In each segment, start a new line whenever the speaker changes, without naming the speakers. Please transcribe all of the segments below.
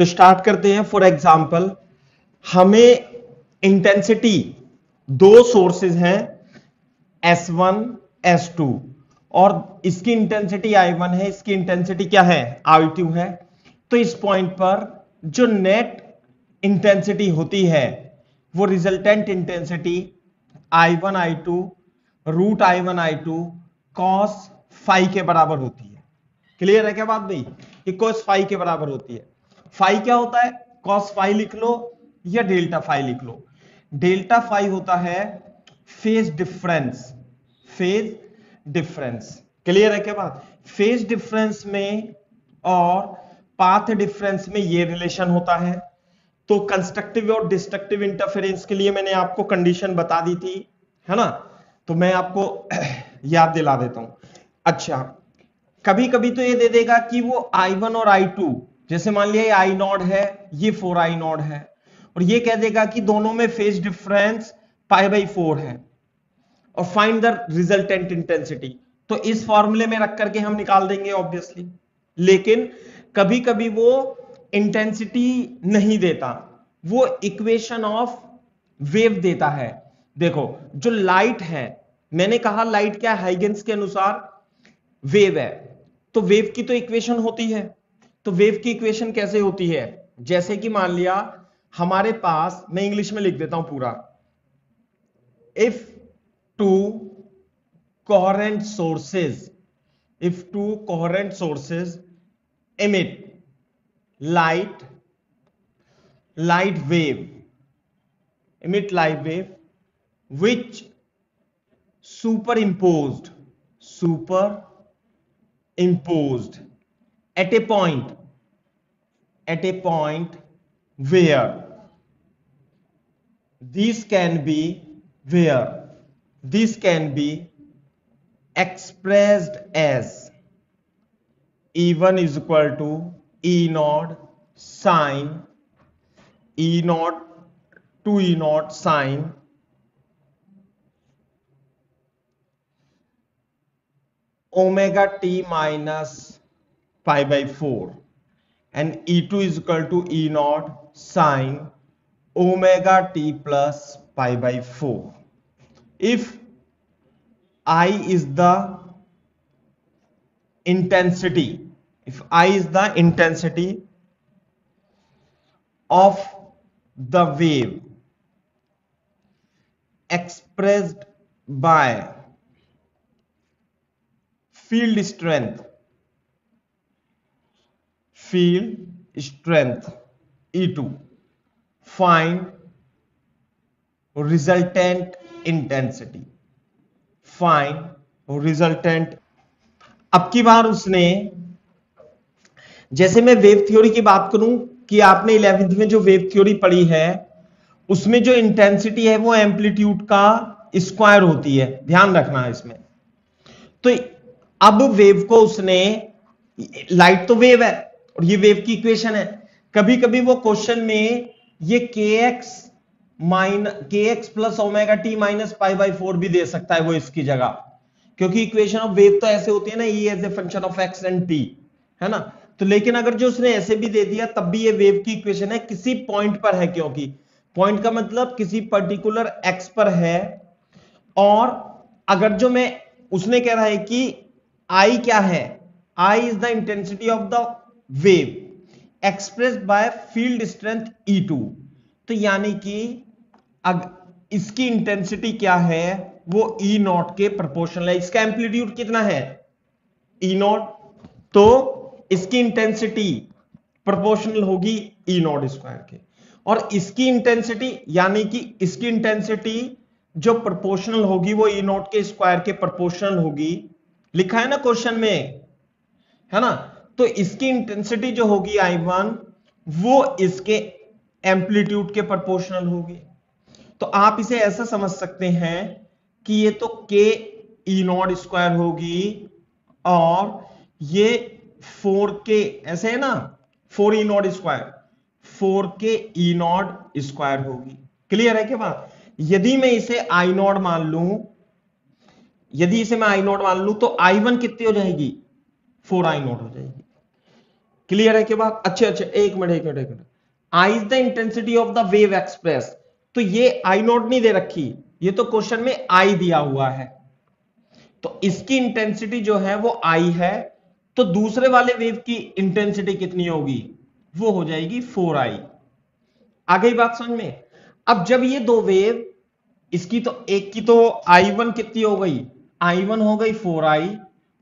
तो स्टार्ट करते हैं। फॉर एग्जाम्पल हमें इंटेंसिटी दो सोर्सेज हैं S1 S2 और इसकी इंटेंसिटी I1 है, इसकी इंटेंसिटी क्या है I2 है। तो इस पॉइंट पर जो नेट इंटेंसिटी होती है वो resultant intensity I1 I2 root I1 I2 cos phi के बराबर होती है। क्लियर है क्या बात भाई? ये cos फाई के बराबर होती है। फाई क्या होता है? cos फाई लिख लो या डेल्टा फाई लिख लो। डेल्टा फाई होता है phase difference, phase difference. Clear है क्या बात? फेज डिफरेंस में और पाथ डिफरेंस में ये रिलेशन होता है। तो कंस्ट्रक्टिव और डिस्ट्रक्टिव इंटरफेरेंस के लिए मैंने आपको कंडीशन बता दी थी, है ना? तो मैं आपको याद दिला देता हूं। अच्छा, कभी कभी तो ये दे देगा कि वो I1 और I2, जैसे मान लिया ये I नॉट है, ये 4I नॉट है, और ये कह देगा कि दोनों में फेज डिफरेंस π/4 है और फाइंड द रिजल्टेंट इंटेंसिटी। तो इस फॉर्मूले में रख करके हम निकाल देंगे ऑब्वियसली। लेकिन कभी कभी वो इंटेंसिटी नहीं देता, वो इक्वेशन ऑफ वेव देता है। देखो जो लाइट है, मैंने कहा लाइट क्या हाइगेंस के अनुसार वेव है, तो वेव की तो इक्वेशन होती है। तो वेव की इक्वेशन कैसे होती है? जैसे कि मान लिया हमारे पास, मैं इंग्लिश में लिख देता हूं पूरा, if two coherent sources emit light wave which superimposed at a point where this can be expressed as E1 is equal to E naught sine E naught to E naught sine omega t minus π/4 and E2 is equal to E naught sine omega t plus π/4. If I is the intensity of the wave expressed by field strength E2, find resultant intensity. अब की बार उसने, जैसे मैं wave theory की बात करूं कि आपने 11वीं में जो वेव थ्योरी पढ़ी है उसमें जो इंटेंसिटी है वो एम्पलीट्यूड का स्क्वायर होती है, ध्यान रखना है इसमें। तो अब वेव को उसने, लाइट तो वेव है और ये वेव की इक्वेशन है, कभी कभी वो क्वेश्चन में ये kx plus omega T minus π/4 भी दे सकता है वो इसकी जगह, क्योंकि इक्वेशन ऑफ वेव तो ऐसे होती है ना, E as a function of X and T, है ना? तो लेकिन अगर जो उसने ऐसे भी दे दिया तब भी ये वेव की इक्वेशन है, किसी पॉइंट पर है, क्योंकि पॉइंट का मतलब किसी पर्टिकुलर एक्स पर है। और अगर जो मैं, उसने कह रहा है कि आई क्या है, I is the intensity of the wave expressed by field strength E2, तो यानी कि इसकी इंटेंसिटी क्या है, वो E नॉट के प्रोपोर्शनल है। इसका एम्पलीट्यूड कितना है E नॉट, तो इसकी इंटेंसिटी प्रोपोर्शनल होगी E नॉट स्क्वायर के। और इसकी इंटेंसिटी यानी कि इसकी इंटेंसिटी जो प्रोपोर्शनल होगी वो E नॉट के स्क्वायर के प्रोपोर्शनल होगी, लिखा है ना क्वेश्चन में, है ना? तो इसकी इंटेंसिटी जो होगी I1 वो इसके एम्पलीट्यूड के प्रोपोर्शनल होगी। तो आप इसे ऐसा समझ सकते हैं कि ये तो k E नॉट स्क्वायर होगी और ये 4k, ऐसे है ना, 4 E not square, 4k E not square होगी। क्लियर है क्या बात? यदि मैं इसे I नॉट मान लूं, तो I1 कितनी हो जाएगी, 4I नॉट हो जाएगी। क्लियर है कि बात? अच्छे अच्छे, एक minute, I is the intensity of the wave express. तो ये आई नॉट नहीं दे रखी, ये तो क्वेश्चन में आई दिया हुआ है, तो इसकी इंटेंसिटी जो है वो आई है, तो दूसरे वाले वेव की इंटेंसिटी कितनी होगी? वो हो जाएगी 4i। आ गई बात समझ में? अब जब ये दो वेव, इसकी तो एक की तो i1 कितनी हो गई? i1 हो गई 4i,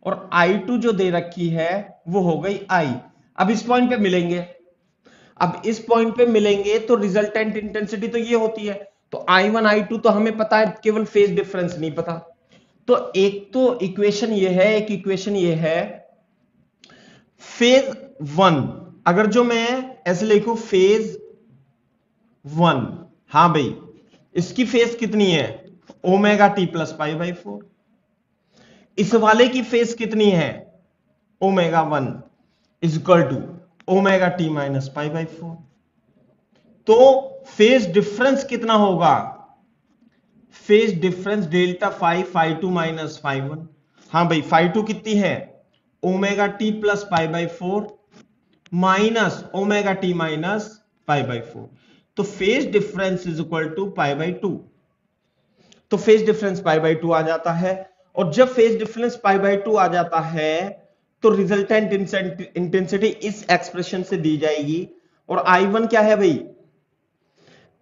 और i2 जो दे रखी है वो हो गई i। अब इस पॉइंट पे मिलेंगे, अब इस पॉइंट पे मिलेंगे तो रिजल्टेंट इंटेंसिटी तो ये होती है, तो i1 i2 तो हमें पता है, केवल फेज डिफरेंस नहीं पता। तो एक तो इक्वेशन ये है, एक इक्वेशन ये है। फेज वन, अगर जो मैं ऐसे लिखूं फेज वन, हां भाई इसकी फेज कितनी है? Omega T plus pi by 4। इस वाले की फेज कितनी है? Omega one is equal to omega T minus pi by 4। तो फेज डिफरेंस कितना होगा? Phase difference delta phi two minus phi one. हाँ भाई फाई टू कितनी है? Omega T plus pi by 4 minus omega T minus pi by 4। तो phase difference is equal to pi by 2। तो phase difference pi by 2 आ जाता है, और जब फेज डिफरेंस पाई बाई 2 आ जाता है तो रिजल्टेंट इंटेंसिटी इस एक्सप्रेशन से दी जाएगी। और I1 क्या है भाई?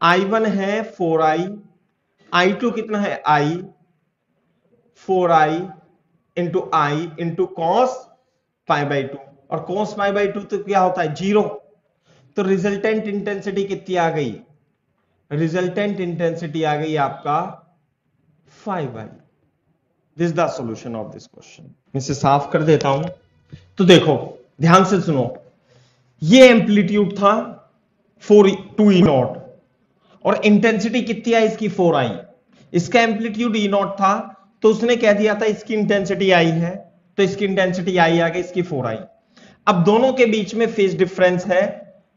I1 है 4i, I2 कितना है? I, 4i into I into cos pi by 2, और कॉस पाई बाई 2 तो क्या होता है? 0। तो रिजल्टेंट इंटेंसिटी कितनी आ गई? रिजल्टेंट इंटेंसिटी आ गई आपका 5i। This the solution of this question. मैं इसे साफ कर देता हूं। तो देखो ध्यान से सुनो, ये एम्पलीट्यूड था 2e नॉट, और इंटेंसिटी कितनी आई इसकी? 4i। इसका एम्पलीट्यूड e नॉट था, तो उसने कह दिया था इसकी इंटेंसिटी आई है, तो इसकी इंटेंसिटी आई आ गई, इसकी 4i। अब दोनों के बीच में फेज डिफरेंस है,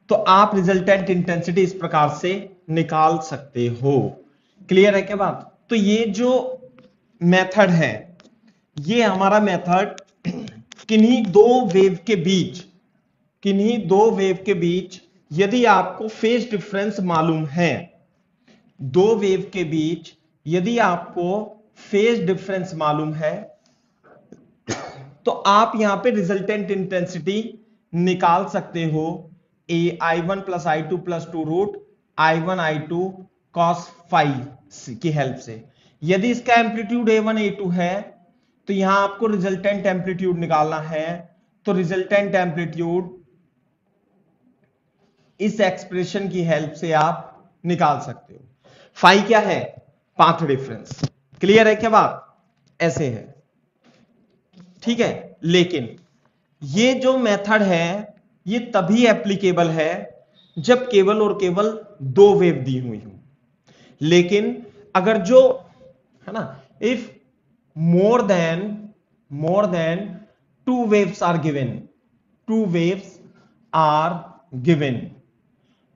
तो आप रिजल्टेंट इंटेंसिटी इस प्रकार से निकाल सकते हो। क्लियर है क्या बात? तो ये जो मेथड है, ये हमारा मेथड किन्हीं दो वेव के बीच, किन्हीं दो वेव के बीच यदि आपको फेज डिफरेंस मालूम है, दो वेव के बीच यदि आपको फेज डिफरेंस मालूम है, तो आप यहां पे रिजल्टेंट इंटेंसिटी निकाल सकते हो। i1 plus i2 plus 2 root i1 i2 cos phi की हेल्प से। यदि इसका एम्पलीट्यूड a1 a2 है, तो यहां आपको रिजल्टेंट एम्पलीट्यूड निकालना है, तो रिजल्टेंट एम्पलीट्यूड इस एक्सप्रेशन की हेल्प से आप निकाल सकते हो। फाई क्या है? Path difference. क्लियर है क्या बात? ऐसे है, ठीक है। लेकिन ये जो मेथड है ये तभी एप्लीकेबल है जब केवल और केवल दो वेव दी हुई हो। लेकिन अगर जो है ना, if more then two waves are given, two waves are given,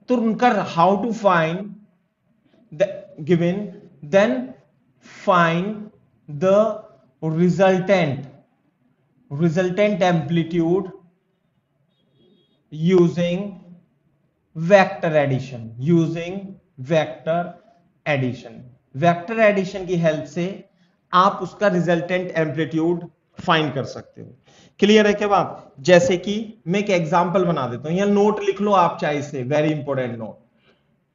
तो उनका how to find the given, then find the resultant amplitude using vector addition की हेल्प से आप उसका रिजल्टेंट एम्पलीट्यूड फाइंड कर सकते हो। क्लियर है क्या बात? जैसे कि मैं एक एग्जांपल बना देता हूं, यहां नोट लिख लो आप चाहे से, वेरी इंपॉर्टेंट नोट।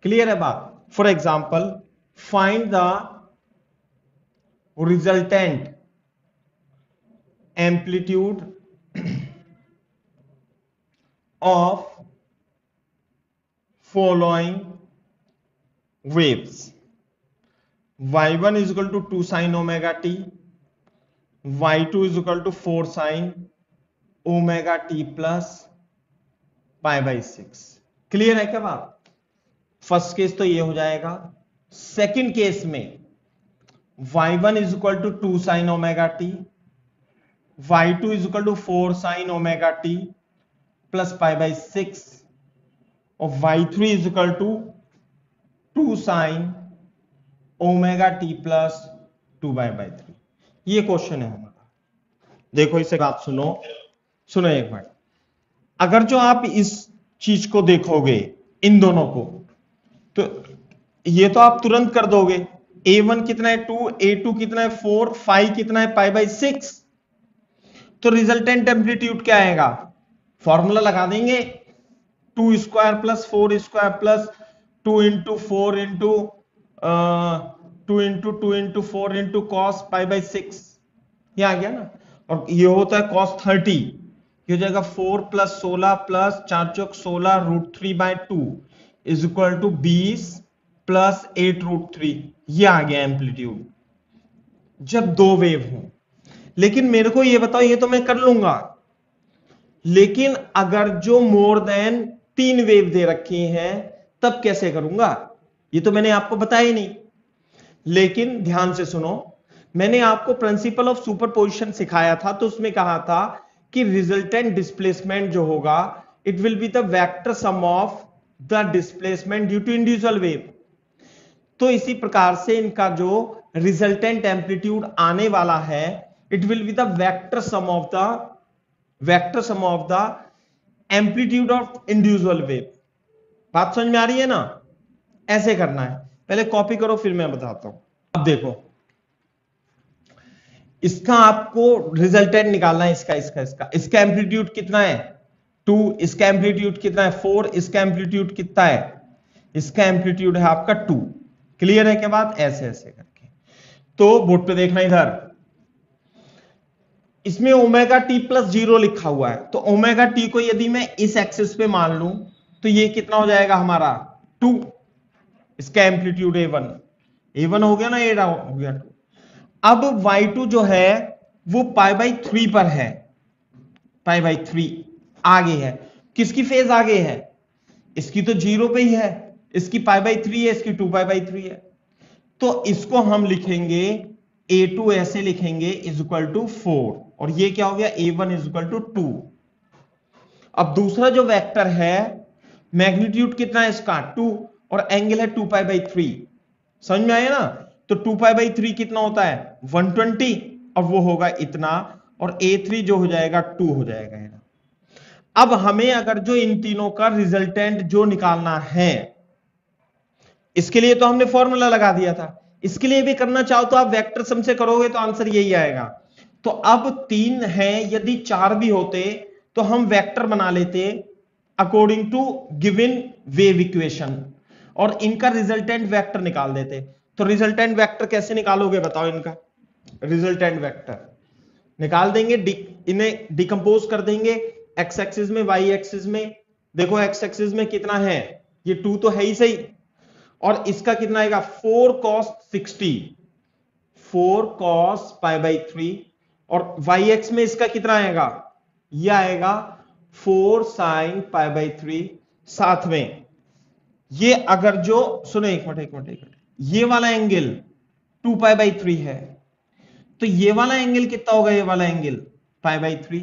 क्लियर है बात? For example find the resultant amplitude of following waves. y1 is equal to 2 sin omega t, y2 is equal to 4 sin omega t plus pi by 6। Clear है क्या बात? First case तो ये हो जाएगा। Second case में y1 is equal to 2 sin omega t, y2 is equal to 4 sin omega t plus pi by 6, और y3 is equal to 2 sin omega T plus 2 by 3। ये क्वेश्चन है हमारा। देखो इसे बात सुनो एक बार। अगर जो आप इस चीज को देखोगे इन दोनों को, तो ये तो आप तुरंत कर दोगे। a1 कितना है 2, a2 कितना है 4, फाइव कितना है π/6। तो रिजल्टेंट एम्पलीट्यूड क्या आएगा, फॉर्मूला लगा देंगे 2 square plus 4 square plus 2 into 4 into 2 into 2 into 4 into cos π/6, ये आ गया ना। और ये होता है cos 30, ये हो जाएगा 4 प्लस 16 प्लस 4 चौक 16 √3/2 इज इक्वल टू 20 प्लस 8√3। ये आ गया एम्पलीट्यूड जब दो वेव हो। लेकिन मेरे को ये बताओ, ये तो मैं कर लूंगा, लेकिन अगर जो मोर देन 3 वेव दे रखी हैं तब कैसे करूंगा, ये तो मैंने आपको बताया ही नहीं। लेकिन ध्यान से सुनो, मैंने आपको प्रिंसिपल ऑफ सुपरपोजिशन सिखाया था, तो उसमें कहा था कि रिजल्टेंट डिस्प्लेसमेंट जो होगा it will be the vector sum of the displacement due to individual wave. तो इसी प्रकार से इनका जो रिजल्टेंट एम्पलीट्यूड आने वाला है it will be the vector sum of the amplitude of individual wave. बात समझ में आ रही है ना, ऐसे करना है। पहले कॉपी करो फिर मैं बताता हूं। अब देखो, इसका आपको रिजल्टेंट निकालना है, इसका एम्पलीट्यूड कितना है 2, इसका एम्पलीट्यूड कितना है 4, इसका एम्पलीट्यूड कितना है, इसका एम्पलीट्यूड है आपका 2। क्लियर है क्या बात, ऐसे ऐसे करके। तो बोर्ड पे देखना, इधर इसमें ओमेगा टी प्लस 0 लिखा हुआ है, तो ओमेगा टी को यदि मैं इस एक्सिस पे मान लूं तो ये कितना हो जाएगा हमारा 2, इसका एम्पलीट्यूड a1 हो गया ना, ये हो गया 2। अब y2 जो है वो π/3 पर है, π/3 आगे है। किसकी फेज आगे है, इसकी तो 0 पे ही है, इसकी π/3 है, इसकी 2π/3 है। तो इसको हम लिखेंगे a2 ऐसे लिखेंगे इज इक्वल टू 4, और ये क्या हो गया a1 इज इक्वल टू 2। अब दूसरा जो वेक्टर है मैग्नीट्यूड कितना है इसका 2, और एंगल है 2π/3। समझ में आया ना, तो 2π/3 कितना होता है 120, और वो होगा इतना, और a3 जो हो जाएगा 2 हो जाएगा है ना। अब हमें अगर जो इन तीनों का रिजल्टेंट जो निकालना है, इसके लिए तो हमने फॉर्मूला लगा दिया था, इसके लिए भी करना चाहो तो आप वेक्टर सम से करोगे तो आंसर यही आएगा। तो अब 3 है, यदि 4 भी होते तो हम वेक्टर बना लेते according to given wave equation, और इनका रिजल्टेंट वेक्टर निकाल देते। तो रिजल्टेंट वेक्टर कैसे निकालोगे बताओ, इनका रिजल्टेंट वेक्टर निकाल देंगे, इन्हें डिकम्पोज कर देंगे एक्स एक्सिस में, वाई एक्सिस में। देखो एक्स एक्सिस में कितना है, ये 2 तो है ही सही, और इसका कितना आएगा 4 cos 60, 4 cos π/3, और वाई एक्स में इसका कितना आएगा, यह आएगा 4 sin π/3। साथ में ये अगर जो सुनो एक मिनट, ये वाला एंगल 2π/3 है, तो ये वाला एंगल कितना होगा, ये वाला एंगल π/3।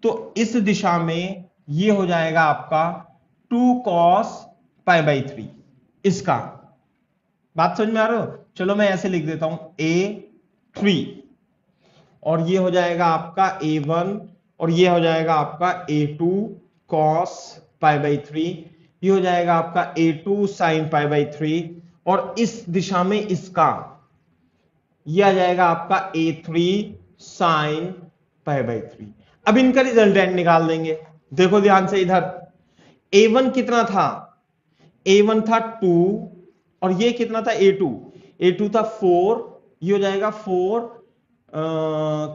तो इस दिशा में ये हो जाएगा आपका 2 cos π/3 इसका। बात समझ में आ रहा हो, चलो मैं ऐसे लिख देता हूं a3, और ये हो जाएगा आपका a1, और ये हो जाएगा आपका a2 cos π/3, ये हो जाएगा आपका a2 sin π/3, और इस दिशा में इसका ये आ जाएगा आपका a3 sin π/3। अब इनका रिजल्टेंट निकाल देंगे। देखो ध्यान से, इधर a1 कितना था, a1 था 2, और ये कितना था a2 था 4, ये हो जाएगा 4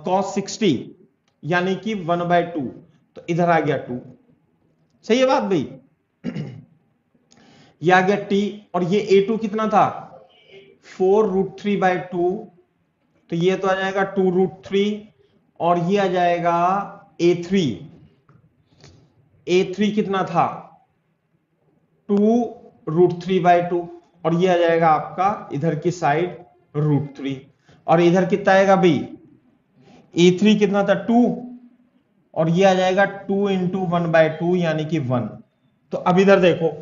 cos 60 यानी कि 1/2, तो इधर आ गया 2। सही है बात भाई, ये आ गया t, और ये a2 कितना था 4 √3/2, तो ये तो आ जाएगा 2√3, और ये आ जाएगा a3 कितना था 2 √3/2, और ये आ जाएगा आपका इधर की साइड √3, और इधर कितना आएगा भाई a3 कितना था 2, और ये आ जाएगा 2 × 1/2 यानी कि 1। तो अब इधर देखो,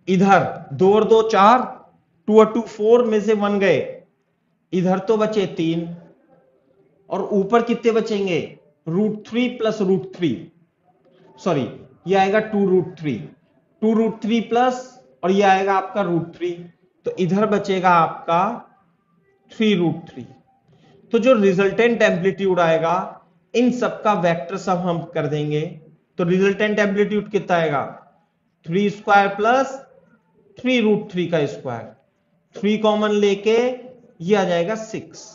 इधर 2 और 2 4, 2 और 2 4 में से 1 गए, इधर तो बचे 3, और ऊपर कितने बचेंगे √3 + √3, सॉरी ये आएगा 2√3, 2√3 प्लस और ये आएगा आपका √3, तो इधर बचेगा आपका 3√3। तो जो रिजल्टेंट एम्पलीट्यूड आएगा इन सबका वेक्टर सब हम कर देंगे, तो रिजल्टेंट एम्पलीट्यूड कितना आएगा 3 स्क्वायर प्लस 3√3 का स्क्वायर, 3 कॉमन लेके ये आ जाएगा 6।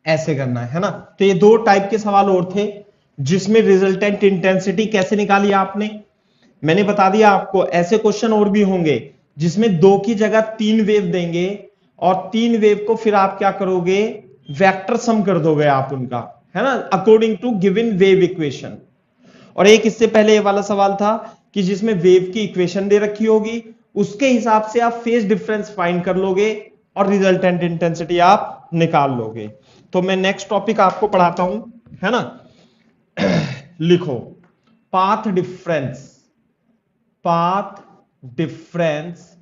ऐसे करना है ना। तो ये दो टाइप के सवाल और थे जिसमें रिजल्टेंट इंटेंसिटी कैसे निकाली आपने, मैंने बता दिया आपको। ऐसे क्वेश्चन और भी होंगे जिसमें 2 की जगह 3 वेव देंगे और 3 वेव को फिर आप क्या करोगे वेक्टर सम कर दोगे आप उनका, है ना, according to given wave equation. और एक इससे पहले ये वाला सवाल था कि जिसमें वेव की इक्वेशन दे रखी होगी उसके हिसाब से आप फेज डिफरेंस फाइंड कर लोगे और रिजल्टेंट इंटेंसिटी आप निकाल लोगे। तो मैं नेक्स्ट टॉपिक आपको पढ़ाता हूं, है ना। लिखो path difference, path difference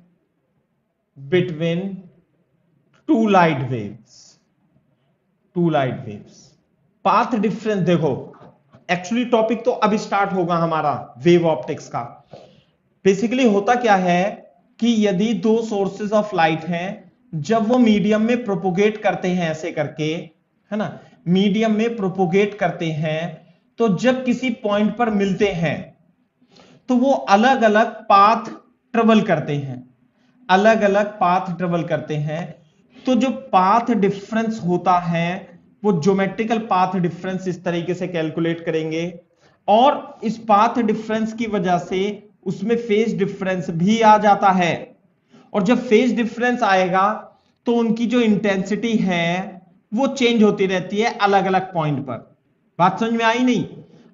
between two light waves, two light waves. Path difference देखो, एक्चुअली टॉपिक तो अभी स्टार्ट होगा हमारा वेव ऑप्टिक्स का। बेसिकली होता क्या है कि यदि 2 सोर्सेज ऑफ लाइट हैं, जब वो मीडियम में प्रोपोगेट करते हैं ऐसे करके, है ना, मीडियम में प्रोपोगेट करते हैं, तो जब किसी पॉइंट पर मिलते हैं तो वो अलग अलग पाथ ट्रेवल करते हैं, अलग अलग पाथ ट्रेवल करते हैं। तो जो पाथ डिफरेंस होता है वो ज्योमेट्रिकल पाथ डिफरेंस इस तरीके से कैलकुलेट करेंगे और इस पाथ डिफरेंस की वजह से उसमें फेज डिफरेंस भी आ जाता है। और जब फेज डिफरेंस आएगा तो उनकी जो इंटेंसिटी है वो चेंज होती रहती है अलग अलग पॉइंट पर। बात समझ में आई नहीं?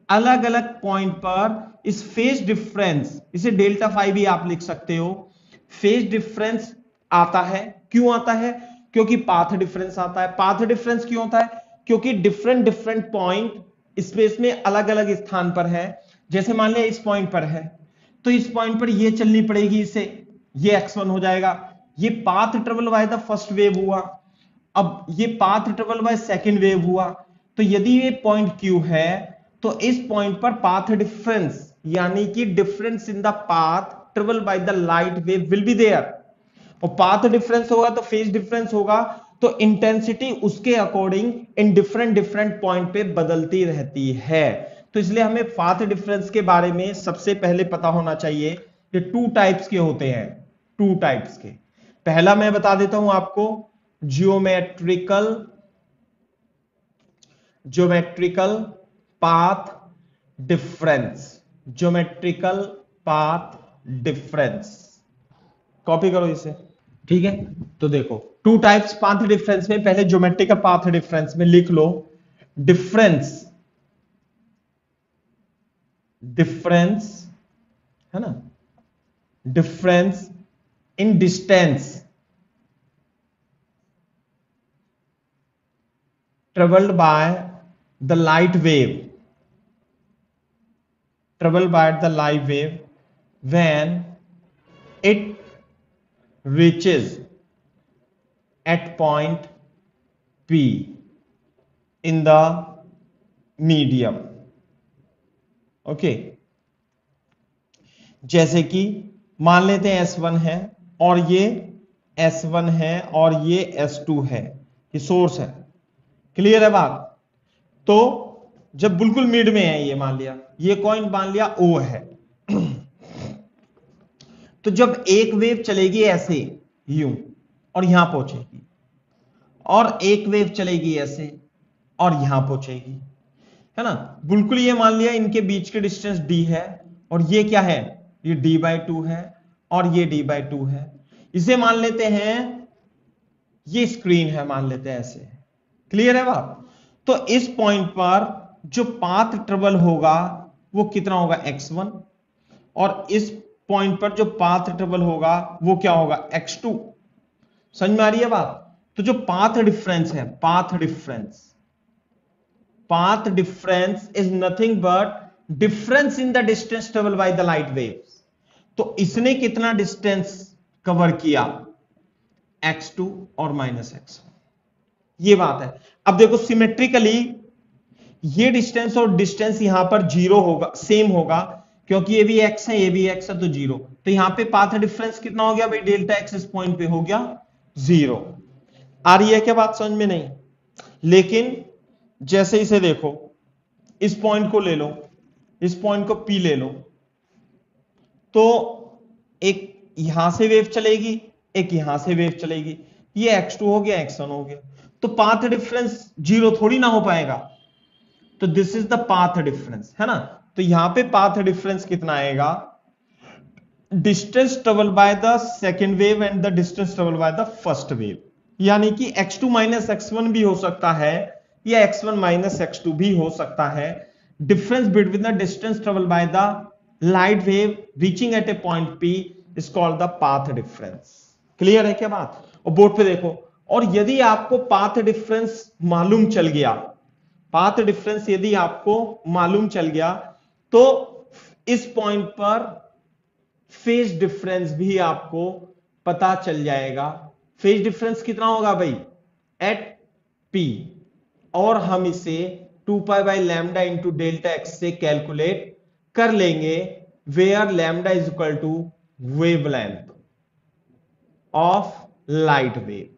अलग अलग पॉइंट पर इस फेज डिफरेंस, इसे डेल्टा फाई भी आप लिख सकते हो, फेज डिफरेंस आता है। क्यों आता है? क्योंकि पाथ डिफरेंस आता है। पाथ डिफरेंस क्यों होता है? क्योंकि डिफरेंट डिफरेंट पॉइंट स्पेस में अलग अलग स्थान पर है। जैसे मान लिया इस पॉइंट पर है तो इस पॉइंट पर ये चलनी पड़ेगी, इसे ये x1 हो जाएगा। ये path travel by the first wave हुआ, अब ये path travel by second wave हुआ। तो यदि ये पॉइंट Q है तो इस पॉइंट पर पाथ डिफरेंस यानी कि difference in the path travel by the light wave will be there. और पाथ डिफरेंस होगा तो फेज डिफरेंस होगा, तो इंटेंसिटी उसके अकॉर्डिंग इन डिफरेंट डिफरेंट पॉइंट पे बदलती रहती है। तो इसलिए हमें पाथ डिफरेंस के बारे में सबसे पहले पता होना चाहिए कि 2 टाइप्स के होते हैं, 2 टाइप्स के। पहला मैं बता देता हूं आपको, geometrical path difference, geometrical path difference. Copy करो इसे, ठीक है। तो देखो 2 टाइप्स पाथ डिफरेंस में, पहले ज्योमेट्रिकल पाथ डिफरेंस में लिख लो डिफरेंस, डिफरेंस है ना, difference in distance traveled by the light wave, traveled by the light wave when it reaches at point P in the medium। Okay, जैसे कि मान लेते हैं S1 है और ये S1 है और ये S2 है, ये सोर्स है। क्लियर है बात? तो जब बिल्कुल मिड में है, ये मान लिया, ये पॉइंट मान लिया O है, तो जब एक वेव चलेगी ऐसे यूं और यहां पहुंचेगी, और एक वेव चलेगी ऐसे और यहां पहुंचेगी, है ना, बिल्कुल ये मान लिया इनके बीच के डिस्टेंस d है और ये क्या है, ये d/2 है और ये d/2 है। इसे मान लेते हैं ये स्क्रीन है, मान लेते हैं ऐसे। क्लियर है बात? तो इस पॉइंट पर जो पाथ ट्रेवल होगा वो कितना होगा, x1, और इस पॉइंट पर जो पाथ ट्रेवल होगा वो क्या होगा, x2। समझ में आ रही है बात? तो जो पाथ डिफरेंस है, path difference is nothing but difference in the distance travel by the light waves. तो इसने कितना डिस्टेंस कवर किया, x2 और -x1, ये बात है। अब देखो सिमेट्रिकली ये डिस्टेंस और डिस्टेंस यहां पर जीरो होगा, सेम होगा, क्योंकि ये भी x है ये भी x है, तो जीरो। तो यहां पे पाथ डिफरेंस कितना हो गया भाई, डेल्टा x इस पॉइंट पे हो गया जीरो। आ रही है क्या बात समझ में? नहीं। लेकिन जैसे इसे देखो, इस पॉइंट को ले लो, इस पॉइंट को P ले लो, तो एक यहां से वेव चलेगी, एक यहां से वेव चलेगी, ये x2 हो गया x1 हो गया, तो पाथ डिफरेंस जीरो थोड़ी ना हो पाएगा। तो this is the path difference, है ना। तो यहां पे पाथ डिफरेंस कितना आएगा, distance travel by the second wave and the distance travel by the first wave, यानी कि x2 माइनस x1 भी हो सकता है या x1 माइनस x2 भी हो सकता है। Difference between the distance travel by the light wave reaching at a point P is called the path difference. Clear है क्या बात? और बोर्ड पे देखो, और यदि आपको पाथ डिफरेंस मालूम चल गया, पाथ डिफरेंस यदि आपको मालूम चल गया, तो इस पॉइंट पर फेज डिफरेंस भी आपको पता चल जाएगा। फेज डिफरेंस कितना होगा भाई, एट P, और हम इसे 2 pi by lambda into delta X से कैलकुलेट कर लेंगे, where lambda is equal to wavelength of light wave,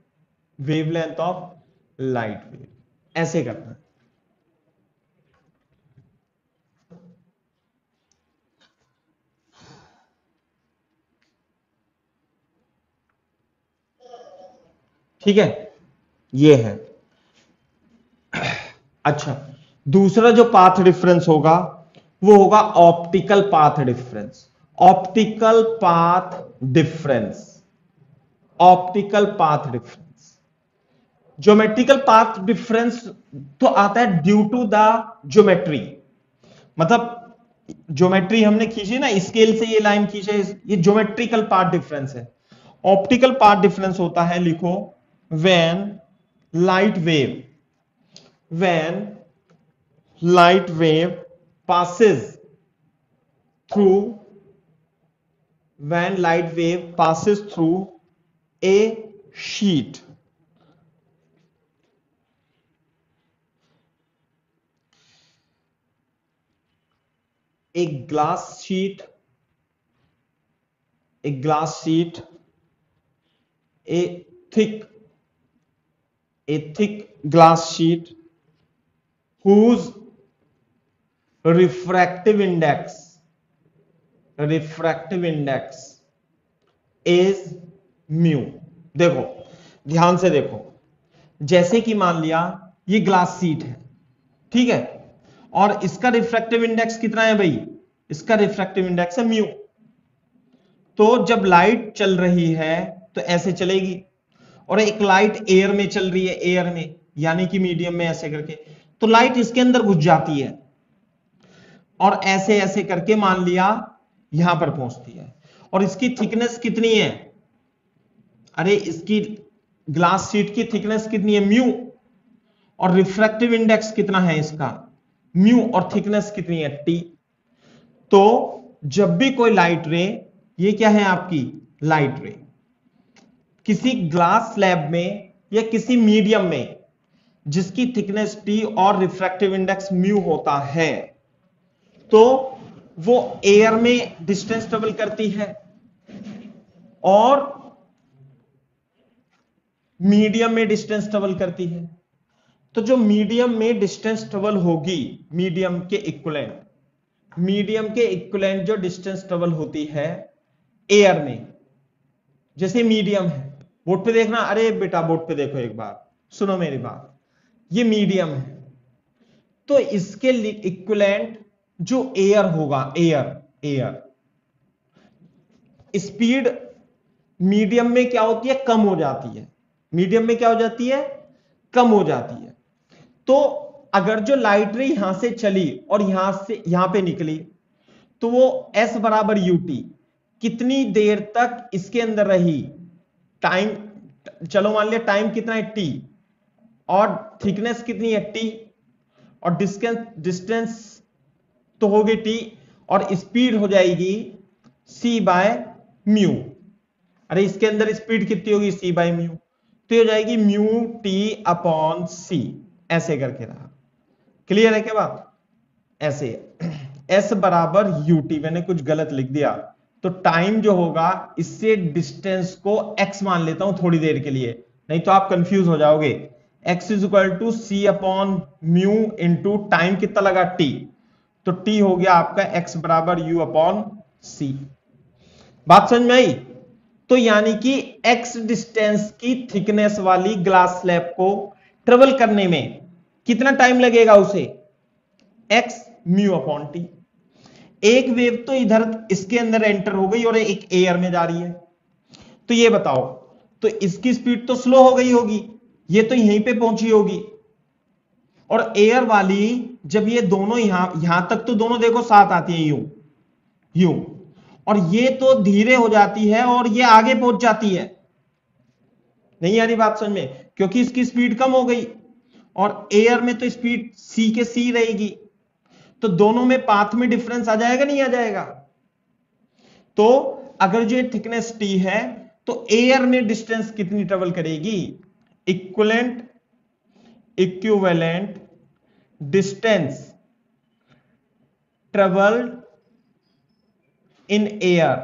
wavelength of light wave. ऐसे करना है। ठीक है, ये है। अच्छा, दूसरा जो पाथ डिफरेंस होगा वो होगा optical path difference. Optical path difference, optical path difference. Geometrical path difference तो आता है ड्यू टू द ज्योमेट्री, मतलब ज्योमेट्री हमने खींची ना, स्केल से ये लाइन खींचे, ये ज्योमेट्रिकल पाथ डिफरेंस है। ऑप्टिकल पाथ डिफरेंस होता है, लिखो, when light wave, when light wave passes through, when light wave passes through a sheet, a glass sheet, a glass sheet, a thick glass sheet whose refractive index is mu। देखो ध्यान से देखो, जैसे कि मान लिया ये ग्लास शीट है, ठीक है, और इसका रिफ्रैक्टिव इंडेक्स कितना है भाई, इसका रिफ्रैक्टिव इंडेक्स है म्यू। तो जब लाइट चल रही है तो ऐसे चलेगी, और एक लाइट एयर में चल रही है, एयर में यानी कि मीडियम में ऐसे करके, तो लाइट इसके अंदर घुस जाती है और ऐसे ऐसे करके मान लिया यहां पर पहुंचती है। और इसकी थिकनेस कितनी है, अरे इसकी ग्लास शीट की थिकनेस कितनी है, म्यू, और रिफ्रैक्टिव इंडेक्स कितना है इसका, म्यू, और थिकनेस कितनी है, टी। तो जब भी कोई लाइट रे, ये क्या है आपकी लाइट रे, किसी ग्लास स्लैब में या किसी मीडियम में जिसकी थिकनेस टी और रिफ्रैक्टिव इंडेक्स म्यू होता है, तो वो एयर में डिस्टेंस ट्रेवल करती है और मीडियम में डिस्टेंस ट्रेवल करती है। तो जो मीडियम में डिस्टेंस ट्रेवल होगी, मीडियम के इक्विवेलेंट, मीडियम के इक्विवेलेंट जो डिस्टेंस ट्रेवल होती है एयर में, जैसे मीडियम है, बोर्ड पे देखना, अरे बेटा बोर्ड पे देखो एक बार, सुनो मेरी बात, ये मीडियम है, तो इसके इक्विवेलेंट जो एयर होगा, एयर स्पीड मीडियम में क्या होती है, कम हो जाती है, मीडियम में क्या हो जाती है, कम हो जाती है। तो अगर जो लाइट रे यहां से चली और यहां से यहां पे निकली, तो वो S बराबर यूटी, कितनी देर तक इसके अंदर रही, टाइम, चलो मान लिया टाइम कितना है टी, और थिकनेस कितनी है टी, और डिस्टेंस तो होगी टी, और स्पीड हो जाएगी c बाय म्यू। अरे इसके अंदर स्पीड कितनी होगी, सी बाई म्यू, तो हो जाएगी म्यू टी अपॉन सी, ऐसे करके रहा। क्लियर है क्या बात? ऐसे एस बराबर यूटी, मैंने कुछ गलत लिख दिया, तो टाइम जो होगा इससे डिस्टेंस को एक्स मान लेता हूं थोड़ी देर के लिए, नहीं तो आप कंफ्यूज हो जाओगे। X is equal to C upon mu into time कितना लगा टी, तो टी हो गया आपका एक्स बराबर यू अपॉन सी। बात समझ में आई? तो यानी कि एक्स डिस्टेंस की थिकनेस वाली ग्लास स्लैब को ट्रेवल करने में कितना टाइम लगेगा उसे, एक्स म्यू अपॉन टी। एक वेव तो इधर इसके अंदर एंटर हो गई और एक एयर में जा रही है, तो ये बताओ, तो इसकी स्पीड तो स्लो हो गई होगी, ये तो यहीं पे पहुंची होगी, और एयर वाली जब ये दोनों यहां तक तो दोनों देखो साथ आती है यूं यूं, और ये तो धीरे हो जाती है और ये आगे पहुंच जाती है। नहीं यानी बात समझ में, क्योंकि इसकी स्पीड कम हो गई और एयर में तो स्पीड सी के सी रहेगी, तो दोनों में पाथ में डिफरेंस आ जाएगा नहीं आ जाएगा? तो अगर जो थिकनेस टी है तो एयर में डिस्टेंस कितनी ट्रेवल करेगी, equivalent distance travelled in air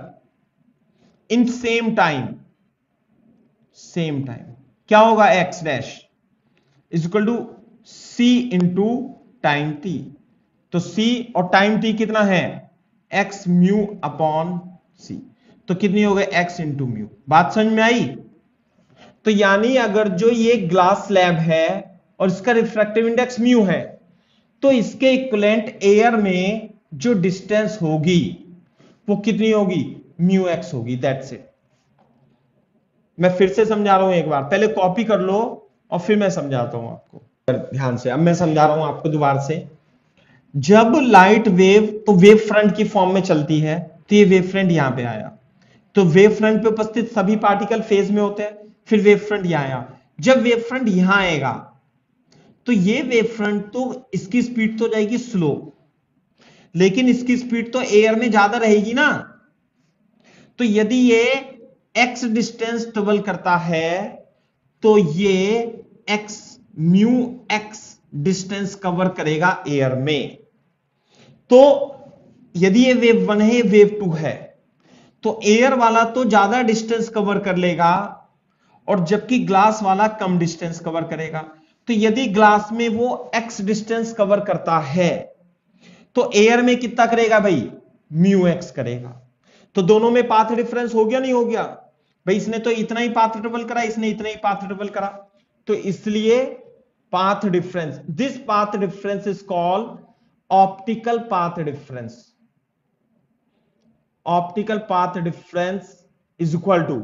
in same time क्या होगा, X dash is equal to C into time T. तो सी और टाइम टी कितना है, एक्स म्यू अपॉन सी, तो कितनी हो गई, एक्स इंटू म्यू। बात समझ में आई? तो यानी अगर जो ये ग्लास स्लैब है और इसका रिफ्रैक्टिव इंडेक्स म्यू है, तो इसके इक्विवेलेंट एयर में जो डिस्टेंस होगी वो कितनी होगी, म्यू एक्स होगी, दैट्स इट। मैं फिर से समझा रहा हूं एक बार, पहले कॉपी कर लो और फिर मैं समझाता हूं आपको ध्यान से। अब मैं समझा रहा हूं आपको दोबारा से। जब लाइट वेव तो वेव फ्रंट की फॉर्म में चलती है, तो ये वेव फ्रंट यहां पे आया, तो वेव फ्रंट पे उपस्थित सभी पार्टिकल फेज में होते हैं, फिर वेव फ्रंट यहां आया। जब वेव फ्रंट यहां आएगा तो ये वेव फ्रंट तो इसकी स्पीड तो जाएगी स्लो, लेकिन इसकी स्पीड तो एयर में ज्यादा रहेगी ना। तो यदि ये एक्स डिस्टेंस ट्रेवल करता है तो ये x mu x distance cover करेगा एयर में। तो यदि ये वेव 1 है, वेव 2 है, तो एयर वाला तो ज्यादा डिस्टेंस कवर कर लेगा और जबकि ग्लास वाला कम डिस्टेंस कवर करेगा। तो यदि ग्लास में वो एक्स डिस्टेंस कवर करता है तो एयर में कितना करेगा भाई, म्यू एक्स करेगा। तो दोनों में पाथ डिफरेंस हो गया नहीं हो गया भाई, इसने तो इतना ही पाथ ट्रेवल करा, इसने इतना ही पाथ ट्रेवल करा, तो इसलिए path difference, this path difference is called optical path difference. Optical path difference is equal to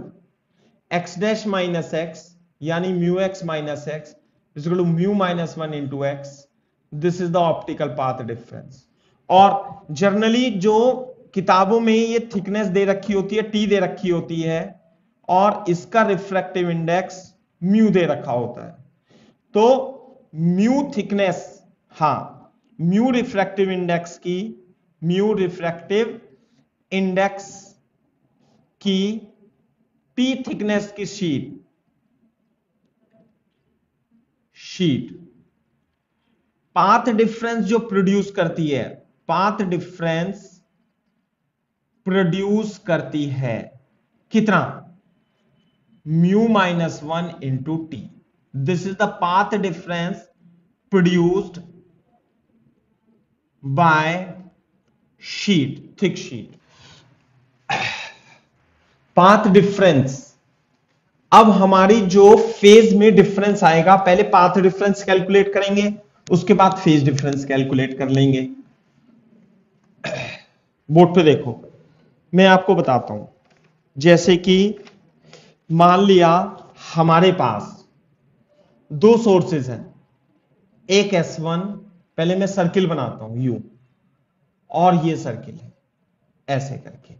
X dash minus X, यानी mu X minus X is equal to mu minus 1 into X. This is the optical path difference. और generally जो किताबों में ये thickness दे रखी होती है, T दे रखी होती है, और इसका रिफ्रैक्टिव इंडेक्स म्यू दे रखा होता है। तो म्यू थिकनेस, हां म्यू रिफ्रैक्टिव इंडेक्स की, म्यू रिफ्रैक्टिव इंडेक्स की पी थिकनेस की शीट पाथ डिफरेंस जो प्रोड्यूस करती है, पाथ डिफरेंस प्रोड्यूस करती है कितना, mu minus 1 into T. This is the path difference produced by sheet, thick sheet. Path difference, अब हमारी जो फेज में डिफरेंस आएगा, पहले पाथ डिफरेंस कैलकुलेट करेंगे, उसके बाद फेज डिफरेंस कैलकुलेट कर लेंगे। बोर्ड पे देखो, मैं आपको बताता हूं। जैसे कि मान लिया हमारे पास दो सोर्सेज हैं, एक S1, पहले मैं सर्किल बनाता हूं U, और ये सर्किल है ऐसे करके,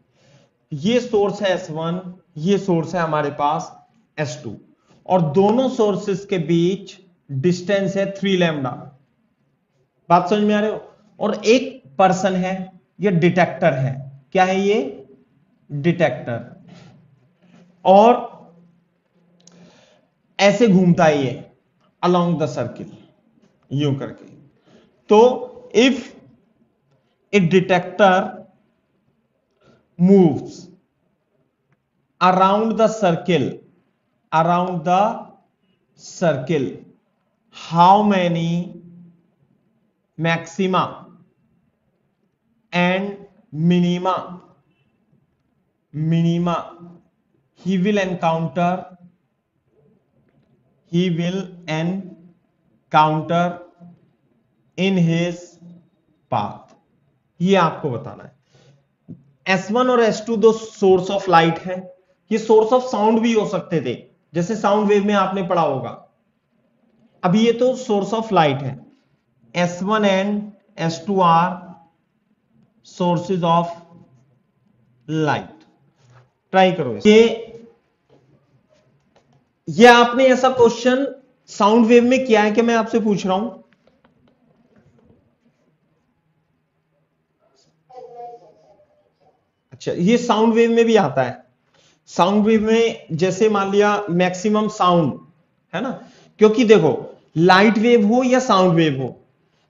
ये सोर्स है S1, ये सोर्स है हमारे पास S2, और दोनों सोर्सेस के बीच डिस्टेंस है 3 लैम्डा। बात समझ में आ रहे हो? और एक पर्सन है, ये डिटेक्टर है। क्या है ये? डिटेक्टर। और ऐसे घूमता है ये अलोंग द सर्किल यूं करके। तो if A detector moves around the circle how many maxima and minima he will encounter in his path, ये आपको बताना है। S1 और S2 दो सोर्स ऑफ लाइट है, ये सोर्स ऑफ साउंड भी हो सकते थे, जैसे साउंड वेव में आपने पढ़ा होगा। अभी ये तो सोर्स ऑफ लाइट है। S1 and S2 are sources of light. Try करो ये आपने ऐसा क्वेश्चन साउंड वेव में किया है कि मैं आपसे पूछ रहा हूं? अच्छा, ये साउंड वेव में भी आता है। साउंड वेव में जैसे मान लिया मैक्सिमम साउंड है ना, क्योंकि देखो लाइट वेव हो या साउंड वेव हो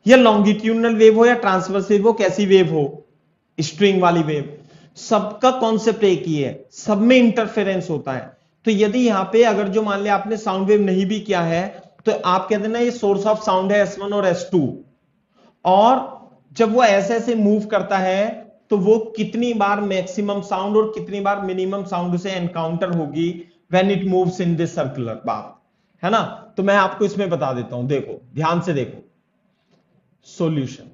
या लॉन्गिट्यूडनल वेव हो या ट्रांसवर्स वेव हो, कैसी वेव हो, स्ट्रिंग वाली वेव, सबका कॉन्सेप्ट एक ही है, सब में इंटरफेरेंस होता है। तो यदि यहां पे अगर जो मान लिया आपने साउंड वेव नहीं भी किया है तो आप कहते ना ये सोर्स ऑफ साउंड है S1 और S2, और जब वो ऐसे ऐसे मूव करता है तो वो कितनी बार मैक्सिमम साउंड और कितनी बार मिनिमम साउंड से एनकाउंटर होगी when it moves in this circular path, है ना। तो मैं आपको इसमें बता देता हूं, देखो ध्यान से देखो सॉल्यूशन।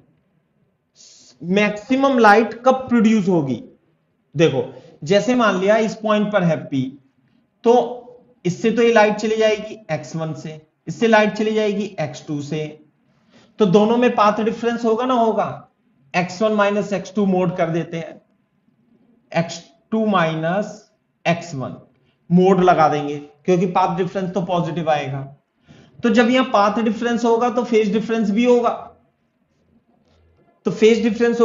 मैक्सिमम लाइट कब प्रोड्यूस होगी? देखो जैसे मान लिया इस पॉइंट पर है P, तो इससे तो ये लाइट चली जाएगी X1 से, इससे लाइट चली जाएगी X2 से, तो दोनों में पाथ डिफरेंस होगा ना, होगा। X1 माइनस X2 मोड कर देते हैं, X2 माइनस X1 मोड लगा देंगे, क्योंकि पाथ डिफरेंस तो पॉजिटिव आएगा। तो जब यहां पाथ डिफरेंस होगा तो फेज डिफरेंस भी होगा, तो फेज डिफरेंस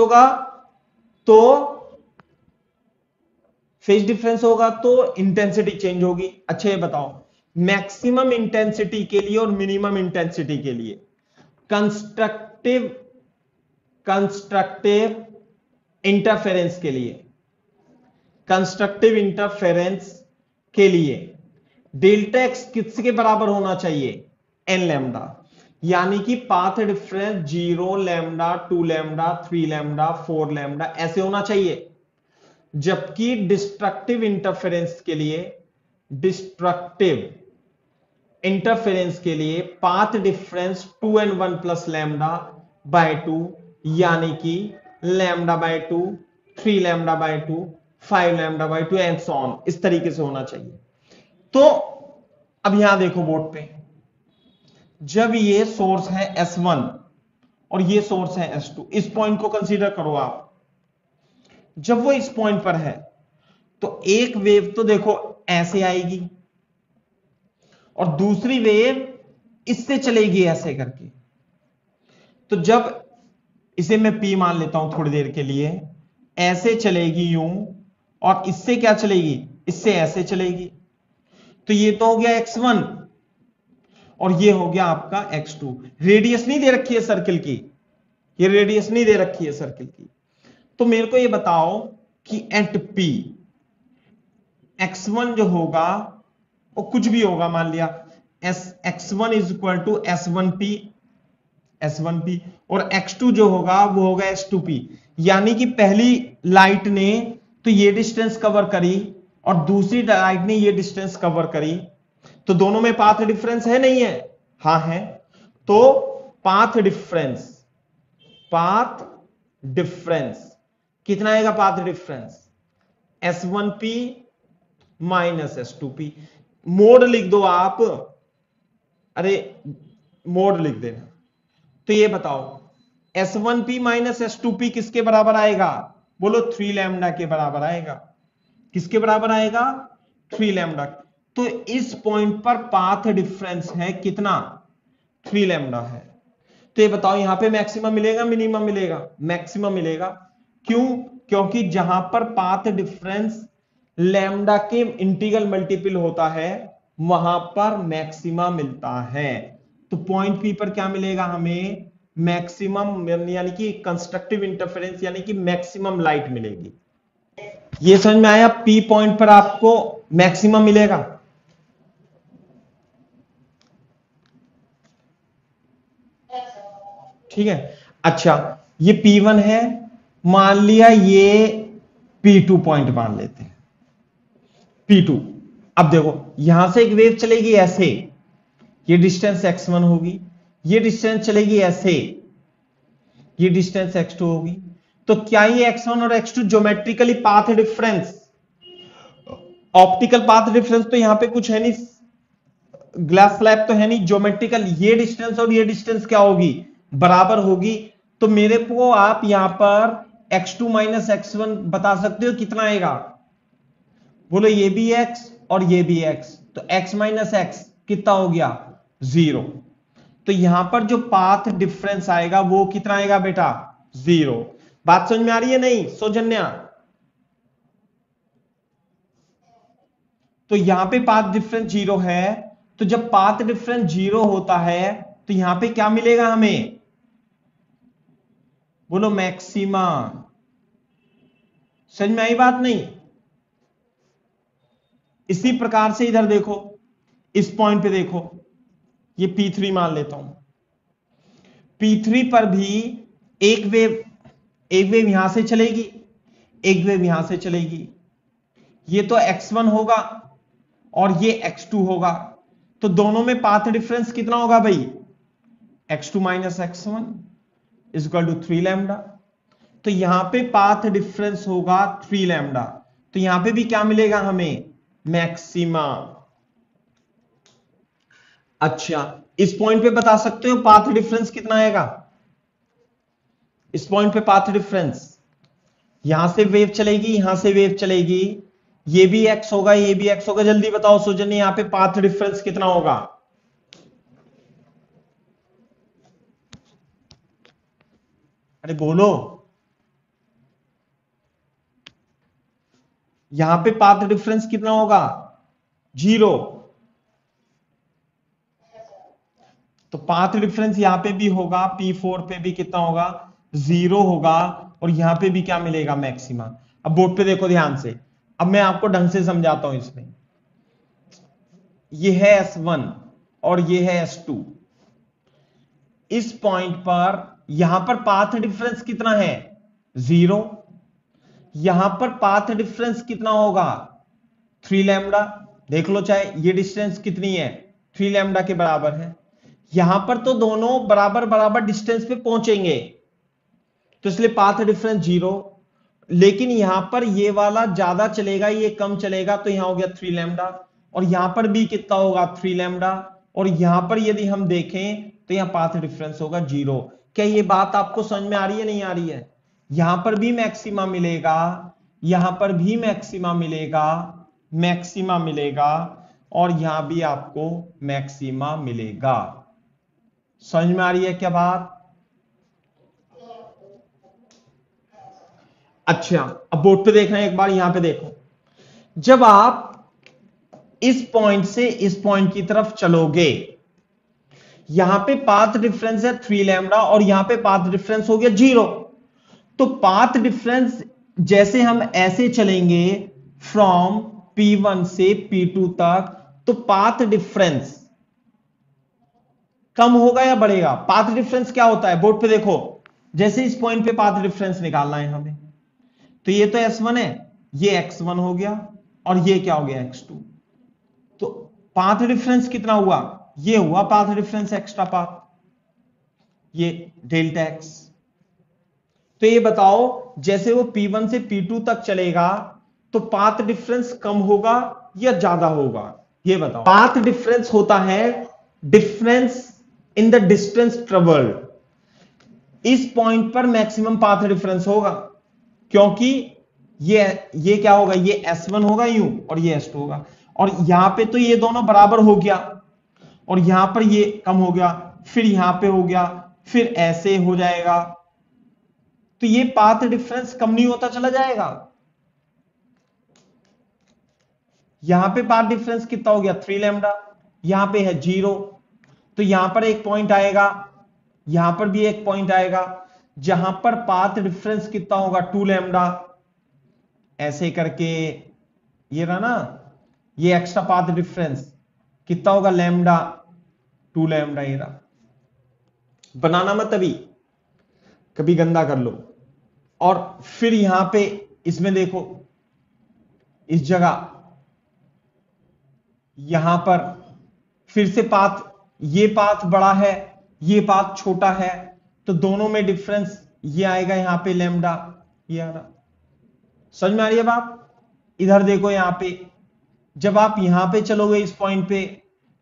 होगा तो इंटेंसिटी चेंज होगी। अच्छा ये बताओ, मैक्सिमम इंटेंसिटी के लिए और मिनिमम इंटेंसिटी के लिए कंस्ट्रक्टिव इंटरफेरेंस के लिए डेल्टा एक्स किसके बराबर होना चाहिए? एन लैम्डा, यानी कि path difference 0 lambda 2 lambda 3 lambda 4 lambda ऐसे होना चाहिए। जबकि डिस्ट्रक्टिव इंटरफेरेंस के लिए path difference 2n1 plus lambda by 2, यानी कि lambda by 2, 3 lambda by 2, 5 lambda by 2 and so on, इस तरीके से होना चाहिए। तो अब यहां देखो बोर्ड पे, जब ये सोर्स है S1 और ये सोर्स है S2, इस पॉइंट को कंसीडर करो आप। जब वो इस पॉइंट पर है तो एक वेव तो देखो ऐसे आएगी और दूसरी वेव इससे चलेगी ऐसे करके। तो जब इसे मैं P मान लेता हूं थोड़ी देर के लिए, ऐसे चलेगी यूं, और इससे क्या चलेगी? इससे ऐसे चलेगी। तो ये तो हो गया X1 और ये हो गया आपका X2। रेडियस नहीं दे रखी है सर्किल की, ये रेडियस नहीं दे रखी है सर्किल की। तो मेरे को ये बताओ कि एट P X1 जो होगा वो कुछ भी होगा, मान लिया X1 is equal to S1P और X2 जो होगा वो होगा S2P। यानी कि पहली लाइट ने तो ये डिस्टेंस कवर करी और दूसरी लाइट ने ये डिस्टेंस कवर करी, तो दोनों में पाथ डिफरेंस है नहीं है? हाँ है। तो पाथ डिफरेंस कितना आएगा? Path difference S1P minus S2P। Mode लिख दो आप, अरे मोड लिख देना। तो ये बताओ S1P माइनस S2P किसके बराबर आएगा? बोलो 3 लैम्डा के बराबर आएगा। किसके बराबर आएगा? 3 लैम्डा। तो इस पॉइंट पर पाथ डिफरेंस है कितना? 3 लैम्डा है। तो ये बताओ यहां पे मैक्सिमम मिलेगा मिनिमम मिलेगा? मैक्सिमम मिलेगा। क्यों? क्योंकि जहां पर पाथ डिफरेंस लैम्डा के इंटीग्रल मल्टीपल होता है वहां पर मैक्सिमा मिलता है। तो पॉइंट पी पर क्या मिलेगा हमें? मैक्सिमम यानी कि कंस्ट्रक्टिव इंटरफेरेंस यानी कि मैक्सिमम लाइट मिलेगी। ये समझ में आया? पी पॉइंट पर आपको मैक्सिमम मिलेगा। ठीक है। अच्छा, ये P1 है, मान लिया ये P2 पॉइंट मान लेते हैं, P2। अब देखो यहां से एक वेव चलेगी ऐसे, ये डिस्टेंस x1 होगी, ये डिस्टेंस चलेगी ऐसे, ये डिस्टेंस x2 होगी। तो क्या ये x1 और x2 geometrically path difference, optical path difference तो यहां पे कुछ है नहीं, ग्लास स्लैब तो है नहीं, ज्योमेट्रिकल ये डिस्टेंस और ये डिस्टेंस क्या होगी? बराबर होगी। तो मेरे को आप यहां पर x2 माइनस x1 बता सकते हो कितना आएगा? बोलो ये भी x और ये भी x, तो x माइनस x कितना हो गया? 0। तो यहां पर जो पाथ डिफरेंस आएगा वो कितना आएगा बेटा? 0। बात समझ में आ रही है नहीं सौजन्या? तो यहां पे पाथ डिफरेंस 0 है, तो जब पाथ डिफरेंस 0 होता है तो यहां पे क्या मिलेगा हमें? बोलो मैक्सिमा। समझ में आई बात नहीं? इसी प्रकार से इधर देखो, इस पॉइंट पे देखो, ये P3 मान लेता हूं। P3 पर भी एक वेव यहां से चलेगी, एक वेव यहां से चलेगी। ये तो x1 होगा और ये x2 होगा। तो दोनों में पाथ डिफरेंस कितना होगा भाई? x2 minus x1 is equal to 3 lambda. तो यहां पे पाथ डिफरेंस होगा 3 लैम्डा। तो यहां पे भी क्या मिलेगा हमें? मैक्सिमा। अच्छा, इस पॉइंट पे बता सकते हो पाथ डिफरेंस कितना आएगा? इस पॉइंट पे पाथ डिफरेंस, यहां से वेव चलेगी, यहां से वेव चलेगी, ये भी x होगा, ये भी x होगा। जल्दी बताओ सौजन्य, यहां पे पाथ डिफरेंस कितना होगा? अरे बोलो, यहां पे पाथ डिफरेंस कितना होगा? 0। तो पाथ डिफरेंस यहां पे भी होगा, P4 पे भी कितना होगा? 0 होगा। और यहां पे भी क्या मिलेगा? मैक्सिमा। अब बोर्ड पे देखो ध्यान से, अब मैं आपको ढंग से समझाता हूं। इसमें ये है S1 और ये है S2। इस पॉइंट पर यहां पर पाथ डिफरेंस कितना है? 0। यहां पर पाथ डिफरेंस कितना होगा? 3 लैम्डा। देख लो चाहे, ये डिस्टेंस कितनी है? 3 लैम्डा के बराबर है। यहां पर तो दोनों बराबर बराबर डिस्टेंस पे पहुंचेंगे, तो इसलिए पाथ डिफरेंस 0। लेकिन यहां पर ये वाला ज्यादा चलेगा, ये कम चलेगा, तो यहां हो गया 3 लैम्डा। और यहां पर भी कितना होगा? 3 लैम्डा। और यहां पर यदि हम देखें तो यहां पाथ डिफरेंस होगा 0। क्या ये बात आपको समझ में आ रही है नहीं आ रही है? यहां पर भी मैक्सिमा मिलेगा, यहां पर भी मैक्सिमा मिलेगा, मैक्सिमा मिलेगा, और यहां भी आपको मैक्सिमा मिलेगा। समझ में आ रही है क्या बात? अच्छा, अब बोर्ड पे देखना है एक बार, यहां पे देखो, जब आप इस पॉइंट से इस पॉइंट की तरफ चलोगे, यहां पे पाथ डिफरेंस है 3 लैम्डा और यहां पे पाथ डिफरेंस हो गया 0। तो पाथ डिफरेंस जैसे हम ऐसे चलेंगे फ्रॉम P1 से P2 तक, तो पाथ डिफरेंस कम होगा या बढ़ेगा? पाथ डिफरेंस क्या होता है बोर्ड पे देखो, जैसे इस पॉइंट पे पाथ डिफरेंस निकालना है हमें, तो ये तो S1 है, ये x1 हो गया, और ये क्या हो गया? x2। तो पाथ डिफरेंस कितना हुआ? ये हुआ पाथ डिफरेंस एक्स्ट्रा पाथ, ये डेल्टा x। तो ये बताओ, जैसे वो P1 से P2 तक चलेगा तो पाथ डिफरेंस कम होगा या ज्यादा होगा? ये बताओ। पाथ डिफरेंस होता है difference in the distance travelled. इस पॉइंट पर मैक्सिमम पाथ डिफरेंस होगा, क्योंकि ये क्या होगा? ये S1 होगा यूं, और ये S2 होगा। और यहां पे तो ये दोनों बराबर हो गया, और यहां पर ये कम हो गया, फिर यहां पे हो गया, फिर ऐसे हो जाएगा। तो ये पाथ डिफरेंस कम नहीं होता चला जाएगा। यहां पे पाथ डिफरेंस कितना हो गया 3 लैम्डा, यहां पे है 0, तो यहां पर एक पॉइंट आएगा, यहां पर भी एक पॉइंट आएगा जहां पर पाथ डिफरेंस कितना होगा 2 लैम्डा, ऐसे करके ये रहा ना, ये एक्स्ट्रा पाथ डिफरेंस कितना होगा लैम्डा 2 लैम्डा, ये रहा। बनाना मत अभी, कभी गंदा कर लो। और फिर यहां पे इसमें देखो, इस जगह यहां पर फिर से पाथ, ये पाथ बड़ा है, ये पाथ छोटा है, तो दोनों में डिफरेंस ये आएगा यहां पे लैम्डा, ये आ रहा। समझ में आ रही है बात? इधर देखो, यहां पे जब आप यहां पे चलोगे इस पॉइंट पे,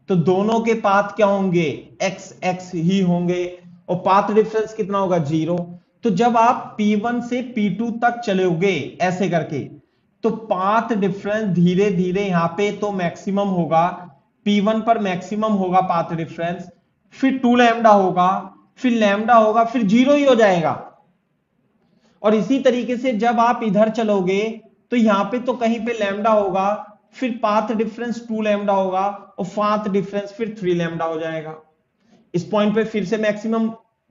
तो दोनों के पाथ क्या होंगे, एक्स एक्स ही होंगे, और पाथ डिफरेंस कितना होगा 0। तो जब आप P1 से P2 तक चलोगे ऐसे करके, तो पाथ डिफरेंस धीरे धीरे यहां पे तो मैक्सिमम होगा, P1 पर मैक्सिमम होगा पाथ डिफरेंस, फिर 2 लैम्डा होगा, फिर लैम्डा होगा, फिर 0 ही हो जाएगा। और इसी तरीके से जब आप इधर चलोगे, तो यहां पे तो कहीं पे लैम्डा होगा, फिर पाथ डिफरेंस 2 लैम्डा होगा, और पाथ डिफरेंस फिर 3 लैम्डा हो जाएगा। इस पॉइंट पे फिर से मैक्सिमम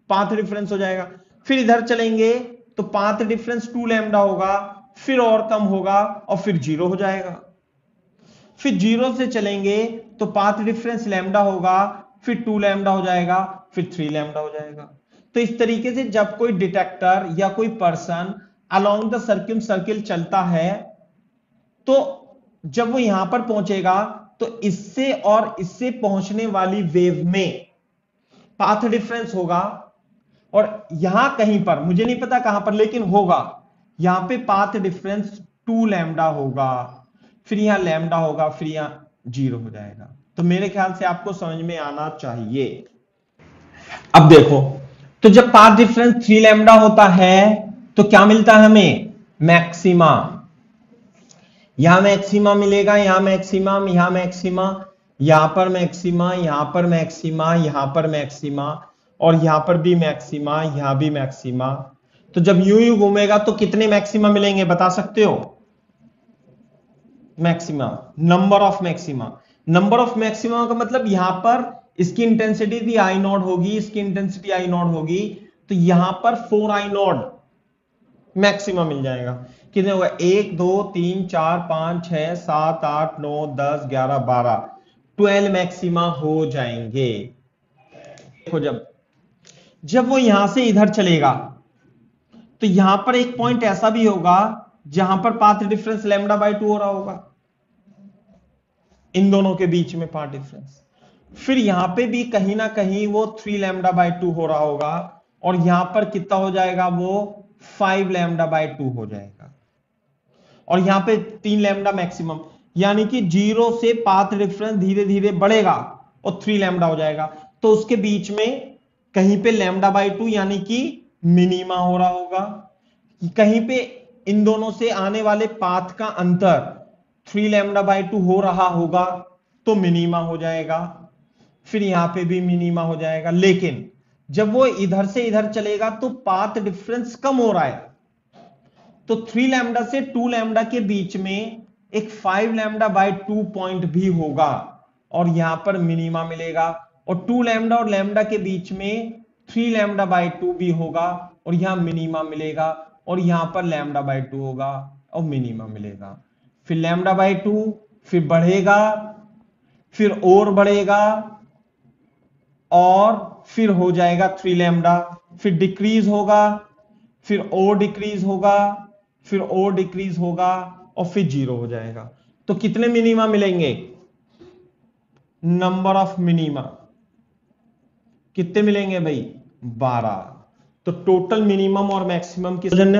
पाथ डिफरेंस हो जाएगा। फिर इधर चलेंगे तो पाथ डिफरेंस 2 लैम्डा होगा, फिर और कम होगा, और फिर 0 हो जाएगा। फिर 0 से चलेंगे तो पाथ डिफरेंस लैम्डा होगा, फिर 2 लैम्डा हो जाएगा, फिर 3 लैम्डा हो जाएगा। तो इस तरीके से जब कोई डिटेक्टर या कोई person along the circle circle चलता है, तो जब वो यहां पर पहुंचेगा, तो इससे और इससे पहुंचने वाली वेव में पाथ डिफरेंस होगा, और यहां कहीं पर, मुझे नहीं पता कहां पर, लेकिन होगा, यहां पे पाथ डिफरेंस 2 लैम्डा होगा, फिर यहां लैम्डा होगा, फिर यहां 0 हो जाएगा। तो मेरे ख्याल से आपको समझ में आना चाहिए। अब देखो, तो जब पाथ डिफरेंस 3 लैम्डा होता है, तो क्या मिलता है हमें, मैक्सिमा। यहां मैक्सिमा मिलेगा, यहां मैक्सिमा, यहां मैक्सिमा, यहां पर मैक्सिमा, यहां पर मैक्सिमा, यहां पर मैक्सिमा, और यहां पर भी मैक्सिमा, यहां भी मैक्सिमा। तो जब यूं घूमेगा तो कितने मैक्सिमा मिलेंगे बता सकते हो? Maxima, number of maxima. Number of maxima का मतलब यहां पर इसकी इंटेंसिटी भी आई नॉट होगी, इसकी इंटेंसिटी आई नॉट होगी, तो यहां पर 4 आई नॉट मैक्सिमा मिल जाएगा। कितने होगा, 1 2 3 4 5 6 7 8 9 10 11 12, 12 मैक्सिमा हो जाएंगे। देखो, जब वो यहां से इधर चलेगा, तो यहां पर एक पॉइंट ऐसा भी होगा जहां पर पाथ डिफरेंस लैम्डा बाय 2 हो रहा होगा, इन दोनों के बीच में पाथ डिफरेंस। फिर यहां पे भी कहीं ना कहीं वो 3 लैम्डा बाय 2 हो रहा होगा, और यहां पर कितना हो जाएगा, वो 5 लैम्डा बाय 2 हो जाएगा, और यहां पे 3 लैम्डा मैक्सिमम, यानी कि 0 से पाथ डिफरेंस धीरे धीरे बढ़ेगा और 3 लैम्डा हो जाएगा। तो उसके बीच में कहीं पे लैम्डा बाय 2 यानी कि मिनिमा हो रहा होगा, कहीं पे इन दोनों से आने वाले पाथ का अंतर 3 लैम्डा बाय 2 हो रहा होगा, तो मिनिमा हो जाएगा, फिर यहां पे भी मिनिमा हो जाएगा। लेकिन जब वो इधर से इधर चलेगा तो पाथ डिफरेंस कम हो रहा है, तो 3 लैम्डा से 2 लैम्डा के बीच में एक 5 लैम्डा बाय 2 पॉइंट भी होगा, और यहां पर मिनिमा मिलेगा, और 2 लैम्डा और लैम्डा के बीच में 3 लैम्डा बाय 2 भी होगा, और यहां मिनिमा मिलेगा, और यहां पर लैम्डा बाय 2 होगा और मिनिमा मिलेगा। फिर लैम्डा बाय 2 फिर बढ़ेगा, फिर और बढ़ेगा, और फिर हो जाएगा 3 लैम्डा, फिर डिक्रीज होगा, फिर और डिक्रीज होगा, फिर और डिक्रीज होगा, और फिर 0 हो जाएगा। तो कितने मिनिमा मिलेंगे, नंबर ऑफ मिनिमा कितने मिलेंगे भाई, 12। तो टोटल मिनिमम और मैक्सिमम किस जन्य।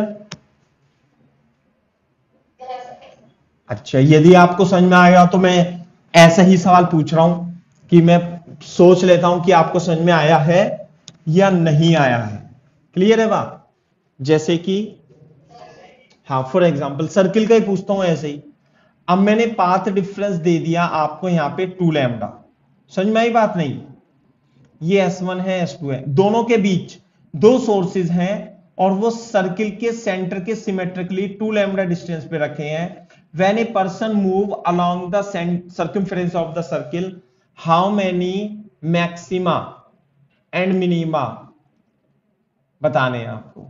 अच्छा, यदि आपको समझ में आएगा तो मैं ऐसा ही सवाल पूछ रहा हूं कि मैं सोच लेता हूं कि आपको समझ में आया है या नहीं आया है। क्लियर है बात? जैसे कि हाँ, फॉर एग्जांपल सर्किल का ही पूछता हूं ऐसे ही। अब मैंने पाथ डिफरेंस दे दिया आपको यहां पे 2 लैम्डा, समझ में आई बात? नहीं, ये S1 है, S2 है, दोनों के बीच 2 सोर्सेज हैं, और वो सर्किल के सेंटर के सिमेट्रिकली 2 लैम्डा डिस्टेंस पे रखे हैं। When a person move along the circumference of the circle, how many maxima and minima बताने हैं आपको।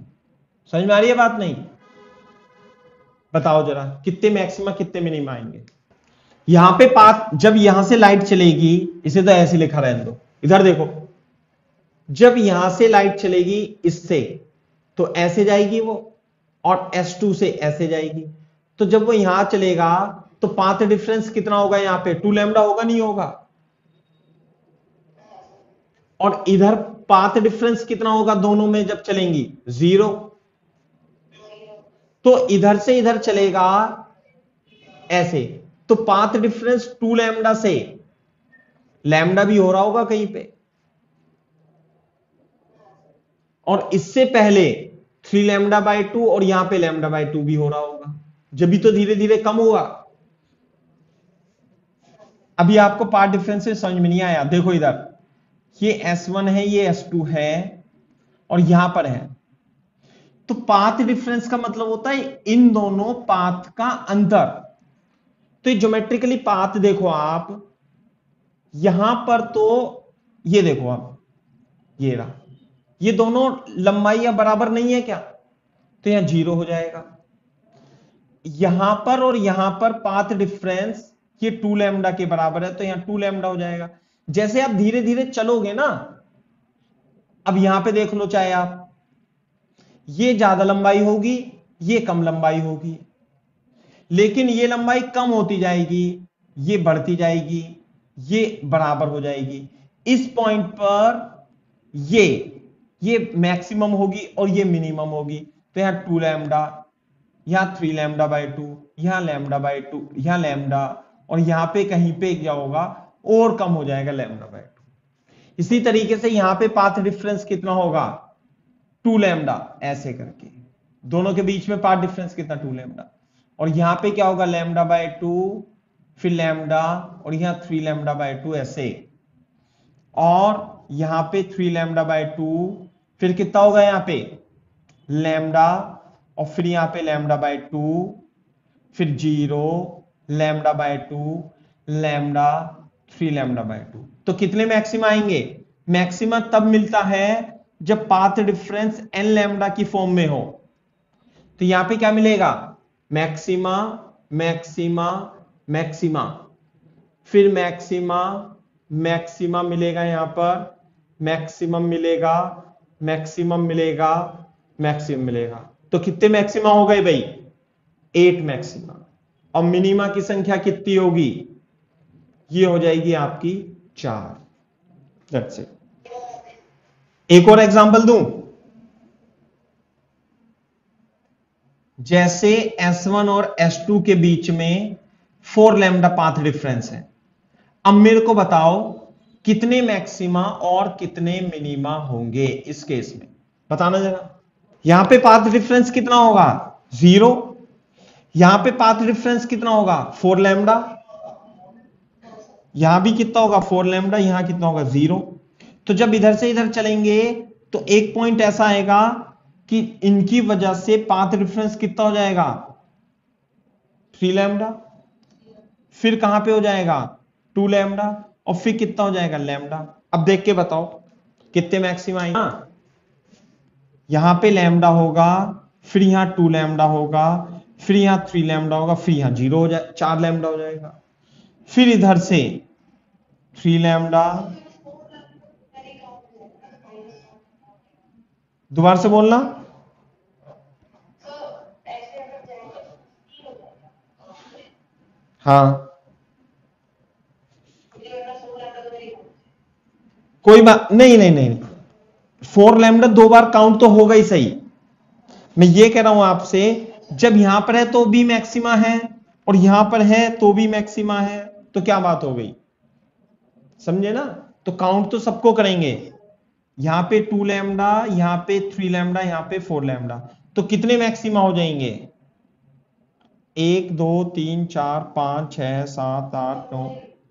समझ में आ रही है बात? नहीं? बताओ जरा, कितने मैक्सिमा कितने मिनिमा आएंगे। यहां पे पाथ, जब यहां से लाइट चलेगी, इसे तो ऐसे लिखा रहने दो, इधर देखो, जब यहां से लाइट चलेगी इससे, तो ऐसे जाएगी वो, और S2 से ऐसे जाएगी। तो जब वो यहां चलेगा तो पाथ डिफरेंस कितना होगा? यहां पे 2 लैम्डा होगा, नहीं होगा? और इधर पाथ डिफरेंस कितना होगा दोनों में जब चलेंगी? 0। तो इधर से इधर चलेगा ऐसे, तो पाथ डिफरेंस 2 लैम्डा से, लैम्डा भी हो रहा होगा कहीं पे, और इससे पहले 3 लैम्डा बाई 2, और यहां पे लैम्डा बाई 2 भी हो रहा होगा, जब भी तो धीरे धीरे कम हुआ। अभी आपको पाथ डिफरेंस से समझ में नहीं आया? देखो इधर, ये S1 है, ये S2 है, और यहां पर है, तो पाथ डिफरेंस का मतलब होता है इन दोनों पाथ का अंतर। तो ये ज्योमेट्रिकली पाथ देखो आप, यहां पर तो ये देखो आप, ये रहा, ये दोनों लंबाई या बराबर नहीं है क्या? तो यहां 0 हो जाएगा। यहां पर और यहां पर पाथ डिफरेंस ये 2 लैम्डा के बराबर है, तो यहां 2 लैम्डा हो जाएगा। जैसे आप धीरे धीरे चलोगे ना, अब यहां पे देख लो, चाहे आप, ये ज्यादा लंबाई होगी, ये कम लंबाई होगी, लेकिन ये लंबाई कम होती जाएगी, ये बढ़ती जाएगी, ये बराबर हो जाएगी। इस पॉइंट पर ये मैक्सिमम होगी और ये मिनिमम होगी। तो यहां 2 लैम्डा, यहां 3 लैम्डा बाई 2, यहां लैम्डा बाई 2, यहां लैम्डा, और यहां पे कहीं पे क्या होगा? और कम हो जाएगा, लैम्डा बाई 2। इसी तरीके से यहां पे पाथ डिफरेंस कितना होगा? 2 लैम्डा, ऐसे करके दोनों के बीच में पाथ डिफरेंस कितना? 2 लैम्डा। और यहां पे क्या होगा? लैम्डा बाई 2, फिर लैम्डा, और यहां 3 लैम्डा बाई 2, ऐसे, और यहां पे 3 लैम्डा बाई 2, फिर कितना होगा यहां पे? लैम्डा, और फिर यहां पे लैम्डा बाई 2, फिर 0, lambda by 2, lambda, 3 lambda by 2। तो कितने मैक्सिमा आएंगे? मैक्सिमा तब मिलता है जब पाथ डिफरेंस n लैम्डा की फॉर्म में हो। तो यहां पे क्या मिलेगा? मैक्सिमा, मैक्सिमा, मैक्सिमा, फिर मैक्सिमा, मैक्सिमम मिलेगा, यहां पर मैक्सिमम मिलेगा, मैक्सिमम मिलेगा, मैक्सिमम मिलेगा। तो कितने मैक्सिमा हो गए भाई? 8 मैक्सिमा। और मिनिमा की संख्या कितनी होगी? ये हो जाएगी आपकी 4। That's it. एक और एग्जांपल दूं, जैसे S1 और S2 के बीच में 4 लैम्डा पाथ डिफरेंस है। अब मेरे को बताओ कितने मैक्सिमा और कितने मिनिमा होंगे इस केस में, बताना जरा। यहां पे पाथ डिफरेंस कितना होगा? 0। यहां पे पाथ डिफरेंस कितना होगा? 4 लैम्डा। यहां भी कितना होगा? 4 लैम्डा। यहां कितना होगा? 0। तो जब इधर से इधर चलेंगे तो एक पॉइंट ऐसा आएगा कि इनकी वजह से पाथ डिफरेंस कितना हो जाएगा? 3 लैम्डा। फिर कहां पे हो जाएगा? 2 लैम्डा, और फिर कितना हो जाएगा? लैम्डा। अब देख के बताओ कितने मैक्सिमा आएंगे। यहां पे लैम्डा होगा, फिर यहां 2 लैम्डा होगा, फिर यहां 3 लैम्डा होगा, फिर यहां 0 हो जाए, 4 लैम्डा हो जाएगा। फिर इधर से 3 लैम्डा, दोबारा से बोलना। हाँ, कोई बात नहीं, नहीं नहीं, 4 लैम्डा 2 बार काउंट तो होगा ही सही। मैं ये कह रहा हूं आपसे, जब यहां पर है तो भी मैक्सिमा है, और यहां पर है तो भी मैक्सिमा है, तो क्या बात हो गई? समझे ना? तो काउंट तो सबको करेंगे। यहां पे 2 लैम्डा, यहां पे 3 लैम्डा, यहां पे 4 लैम्डा, तो कितने मैक्सिमा हो जाएंगे? 1 2 3 4 5 6 7 8 9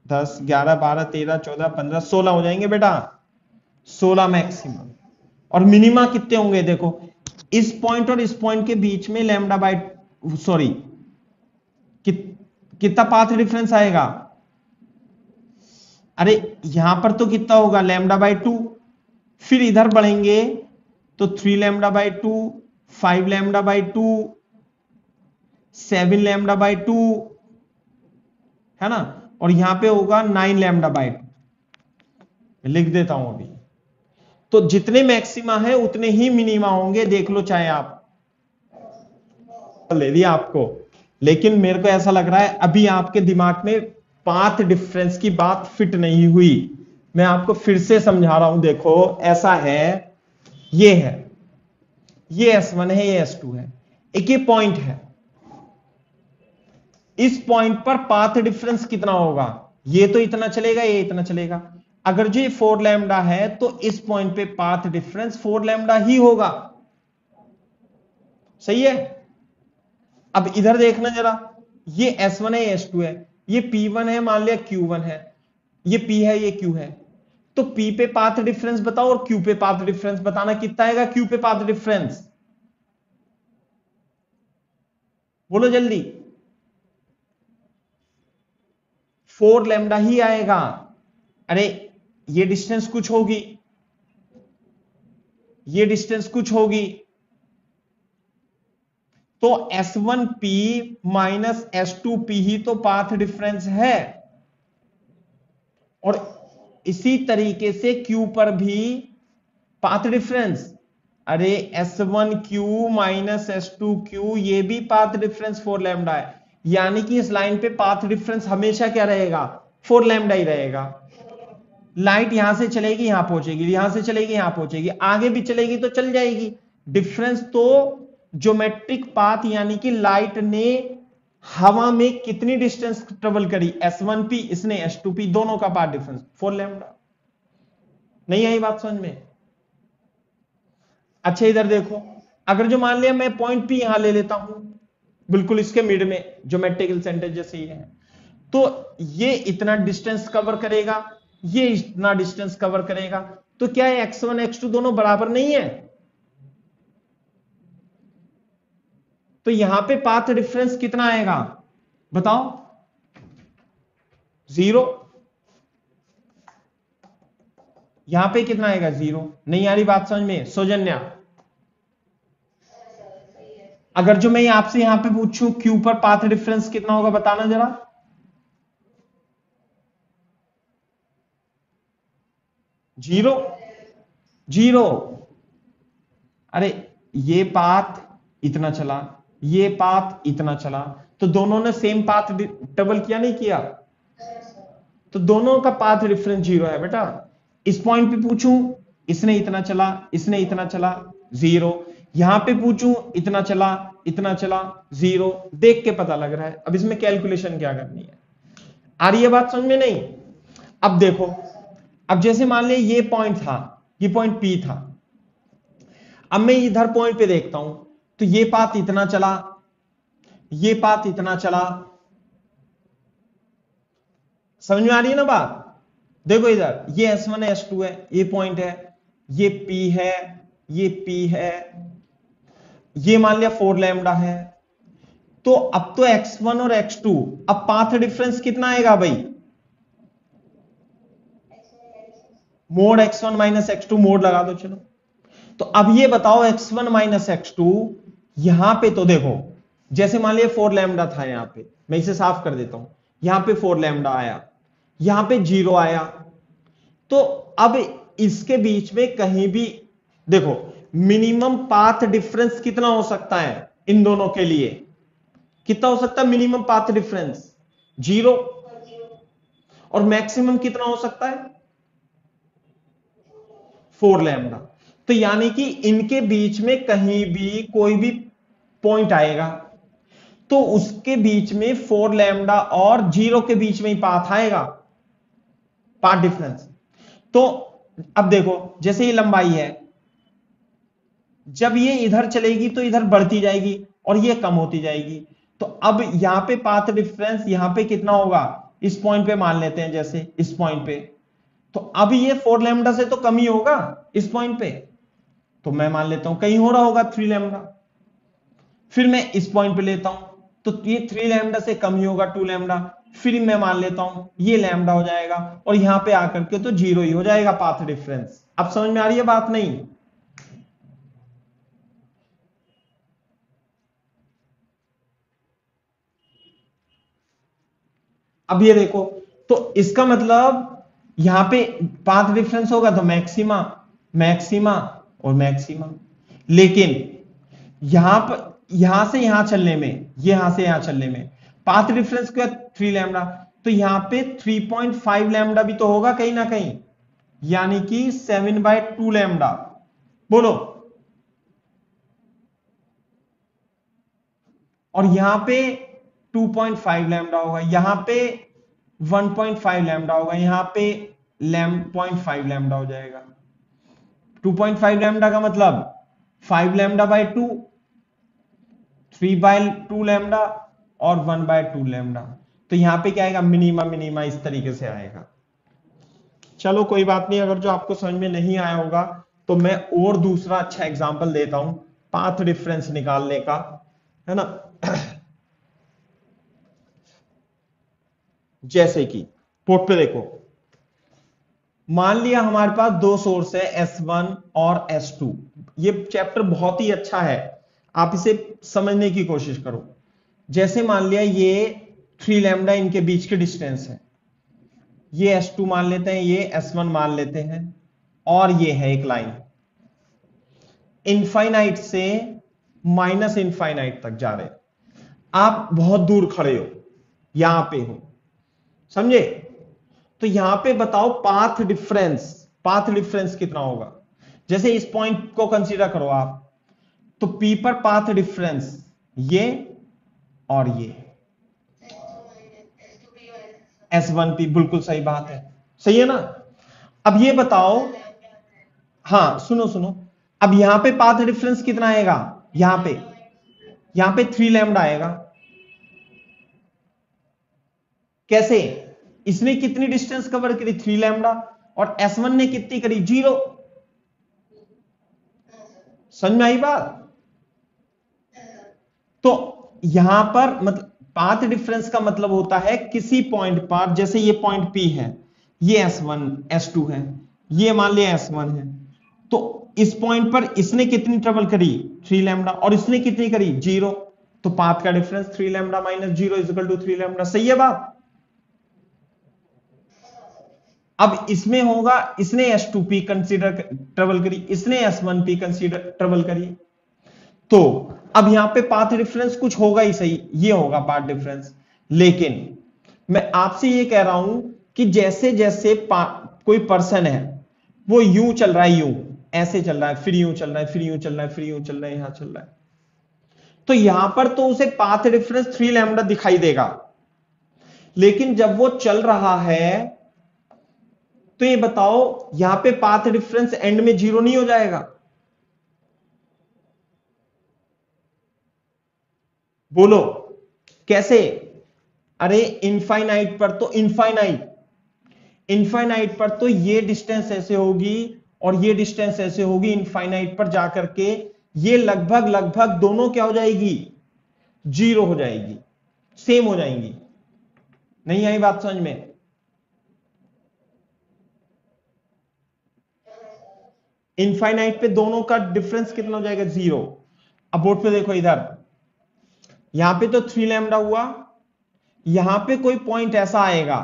10 11 12 13 14 15 16 हो जाएंगे बेटा। 16 मैक्सिमम। और मिनिमा कितने होंगे? देखो, इस पॉइंट और इस पॉइंट के बीच में लैम्डा बाई, सॉरी, कितना पाथ डिफरेंस आएगा? अरे यहां पर तो कितना होगा, λ/2। फिर इधर बढ़ेंगे तो 3 λ/2, 5 λ/2, 7 λ/2, है ना, और यहां पे होगा 9 λ/2। लिख देता हूं अभी। तो जितने मैक्सिमा है उतने ही मिनिमा होंगे, देख लो चाहे आप। ले लिया आपको, लेकिन मेरे को ऐसा लग रहा है अभी आपके दिमाग में पाथ डिफरेंस की बात फिट नहीं हुई। मैं आपको फिर से समझा रहा हूं, देखो ऐसा है, ये है, ये S1 है, ये S2 है, एक ये पॉइंट है। इस पॉइंट पर पाथ डिफरेंस कितना होगा? ये तो इतना चलेगा, ये इतना चलेगा। अगर जो 4 लैम्डा है तो इस पॉइंट पे पाथ डिफरेंस 4 लैम्डा ही होगा। सही है। अब इधर देखना जरा, ये S1 है, ये S2 है, ये P1 है, मान लिया Q1 है, ये P है, ये Q है। तो P पे पाथ डिफरेंस बताओ और Q पे पाथ डिफरेंस बताना, कितना आएगा Q पे पाथ डिफरेंस? बोलो जल्दी। 4 लैम्डा ही आएगा। अरे ये डिस्टेंस कुछ होगी, ये डिस्टेंस कुछ होगी, तो S1P माइनस S2P ही तो पाथ डिफरेंस है। और इसी तरीके से Q पर भी पाथ डिफरेंस, अरे S1Q माइनस S2Q ये भी पाथ डिफरेंस 4 लैम्डा है। यानी कि इस लाइन पे पाथ डिफरेंस हमेशा क्या रहेगा? 4 लैम्डा ही रहेगा। लाइट यहां से चलेगी यहां पहुंचेगी, यहां से चलेगी यहां पहुंचेगी, आगे भी चलेगी तो चल जाएगी। डिफरेंस तो ज्योमेट्रिक पाथ, यानी कि लाइट ने हवा में कितनी डिस्टेंस ट्रेवल करी, S1P, इसने S2P, दोनों का पाथ डिफरेंस 4 लैम्डा। नहीं आई बात समझ में? अच्छा इधर देखो, अगर जो मान लिया मैं पॉइंट P यहां ले लेता हूं, बिल्कुल इसके मिड में, ज्योमेट्रिकल सेंटर जैसे ही है, तो ये इतना डिस्टेंस कवर करेगा, ये इतना डिस्टेंस कवर करेगा, तो क्या है x1 x2 दोनों बराबर नहीं है? तो यहां पे पाथ डिफरेंस कितना आएगा बताओ? 0। यहां पे कितना आएगा? 0। नहीं आ रही बात समझ में सौजन्या? अगर जो मैं आपसे यहां पे पूछूं Q पर पाथ डिफरेंस कितना होगा, बताना जरा। 0 0। अरे ये पाथ इतना चला, ये पाथ इतना चला, तो दोनों ने सेम पाथ ट्रेवल किया नहीं किया? तो दोनों का पाथ डिफरेंस 0 है बेटा। इस पॉइंट पे पूछूं, इसने इतना चला, इसने इतना चला, 0। यहां पे पूछूं, इतना चला, इतना चला, 0। देख के पता लग रहा है। अब इसमें कैलकुलेशन क्या करनी है? आ रही है बात समझ में? नहीं। अब देखो, अब जैसे मान लिया ये पॉइंट था, ये पॉइंट P था, अब मैं इधर पॉइंट पे देखता हूं, तो ये पाथ इतना चला, ये पाथ इतना चला। समझ में आ रही है ना बात? देखो इधर ये S1 है, S2 है, ये पॉइंट है, ये P है, ये P है, ये मान लिया 4 लैम्डा है। तो अब तो x1 और x2, अब पाथ डिफरेंस कितना आएगा भाई? Mode x1 minus x2, mode लगा दो चलो। तो अब ये बताओ x1 माइनस x2, यहां पे तो देखो, जैसे मान लिया 4 लैम्डा था, यहां पे मैं इसे साफ कर देता हूं, यहां पे 4 लैम्डा आया, यहां पे 0 आया। तो अब इसके बीच में कहीं भी देखो, मिनिमम पाथ डिफरेंस कितना हो सकता है इन दोनों के लिए? कितना हो सकता है मिनिमम पाथ डिफरेंस? 0। और मैक्सिमम कितना हो सकता है? 4 लैम्डा। तो यानी कि इनके बीच में कहीं भी कोई भी पॉइंट आएगा तो उसके बीच में 4 लैम्डा और 0 के बीच में ही पाथ आएगा, पाथ डिफरेंस। तो अब देखो, जैसे ये लंबाई है, जब ये इधर चलेगी तो इधर बढ़ती जाएगी और ये कम होती जाएगी। तो अब यहां पे पाथ डिफरेंस यहां पे कितना होगा? इस पॉइंट पे मान लेते हैं, जैसे इस पॉइंट पे, तो अब ये 4 लैम्डा से तो कम ही होगा इस पॉइंट पे, तो मैं मान लेता हूं कहीं हो रहा होगा 3 लैम्डा। फिर मैं इस पॉइंट पे लेता हूं, तो ये 3 लैम्डा से कम ही होगा 2 लैम्डा, फिर मैं मान लेता हूं ये लैम्डा हो जाएगा और यहां पे आकर के तो 0 ही हो जाएगा पाथ डिफरेंस। अब समझ में आ रही है बात नहीं? अब ये देखो, तो इसका मतलब यहां पे पाथ डिफरेंस होगा तो मैक्सिमा, मैक्सिमा और मैक्सिमा, लेकिन यहां से यहां चलने में, यहां से यहां चलने में पाथ डिफरेंस क्या 3 लैम्डा, तो यहां पे 3.5 लैम्डा भी तो होगा कहीं ना कहीं, यानी कि 7/2 लैम्डा। बोलो, और यहां पे 2.5 लैम्डा होगा, यहां पे 1.5 लैम्डा होगा, यहां पे 0.5 लैम्डा हो जाएगा। 2.5 लैम्डा का मतलब 5 लैम्डा बाय 2, 3/2 लैम्डा और 1/2 लैम्डा। तो यहां पे क्या आएगा, मिनिमा, मिनिमा इस तरीके से आएगा। चलो कोई बात नहीं, अगर जो आपको समझ में नहीं आया होगा तो मैं और दूसरा अच्छा एग्जांपल देता हूं पाथ डिफरेंस निकालने का, है ना। जैसे कि पोर्ट पे देखो, मान लिया हमारे पास दो सोर्स है S1 और S2। ये चैप्टर बहुत ही अच्छा है, आप इसे समझने की कोशिश करो। जैसे मान लिया ये 3 लैम्डा इनके बीच की डिस्टेंस है, ये S2 मान लेते हैं, ये S1 मान लेते हैं, और ये है एक लाइन इनफाइनाइट से माइनस इनफाइनाइट तक जा रहे। आप बहुत दूर खड़े हो, यहां पे हो, समझे? तो यहां पे बताओ पाथ डिफरेंस, पाथ डिफरेंस कितना होगा। जैसे इस पॉइंट को कंसीडर करो आप, तो P पर पाथ डिफरेंस ये और ये S1P, बिल्कुल सही बात है, सही है ना। अब ये बताओ, हाँ सुनो सुनो, अब यहां पे पाथ डिफरेंस कितना आएगा, यहां पे 3 लैम्डा आएगा। कैसे? इसने कितनी डिस्टेंस कवर करी, 3 लैम्डा, और S1 ने कितनी करी, 0। समझ में आई बात? तो यहां पर मतलब पाथ डिफरेंस का मतलब होता है किसी पॉइंट पर, जैसे ये पॉइंट P है, ये S1 S2 है, ये मान लिया S1 है, तो इस पॉइंट पर इसने कितनी ट्रेवल करी, 3 लैम्डा, और इसने कितनी करी, 0। तो पाथ का difference 3 lambda minus 0 equal to 3 lambda. सही है बात? अब इसमें होगा, इसने S2P कंसीडर ट्रेवल करी, इसने S1P कंसीडर ट्रेवल करी, तो अब यहां पे पाथ डिफरेंस कुछ होगा ही सही, ये होगा पाथ डिफरेंस। लेकिन मैं आपसे ये कह रहा हूं कि जैसे जैसे कोई पर्सन है वो यूं चल रहा है, यूं ऐसे चल रहा है, फिर यूं चल रहा है, फिर यूं चल रहा है, फिर यूं चल रहा है, यहां चल रहा है, तो यहां पर तो उसे पाथ डिफरेंस 3 लैम्डा दिखाई देगा। लेकिन जब वो चल रहा है तो ये बताओ यहां पे पाथ डिफरेंस एंड में 0 नहीं हो जाएगा? बोलो कैसे? अरे इनफाइनाइट पर तो, इनफाइनाइट पर तो ये डिस्टेंस ऐसे होगी और ये डिस्टेंस ऐसे होगी, इनफाइनाइट पर जाकर के ये लगभग लगभग दोनों क्या हो जाएगी, 0 हो जाएगी, सेम हो जाएंगी। नहीं आई बात समझ में? इनफाइनाइट पे दोनों का डिफरेंस कितना हो जाएगा, 0। अब बोर्ड पे देखो, इधर यहां पे तो 3 लैम्डा हुआ, यहां पे कोई पॉइंट ऐसा आएगा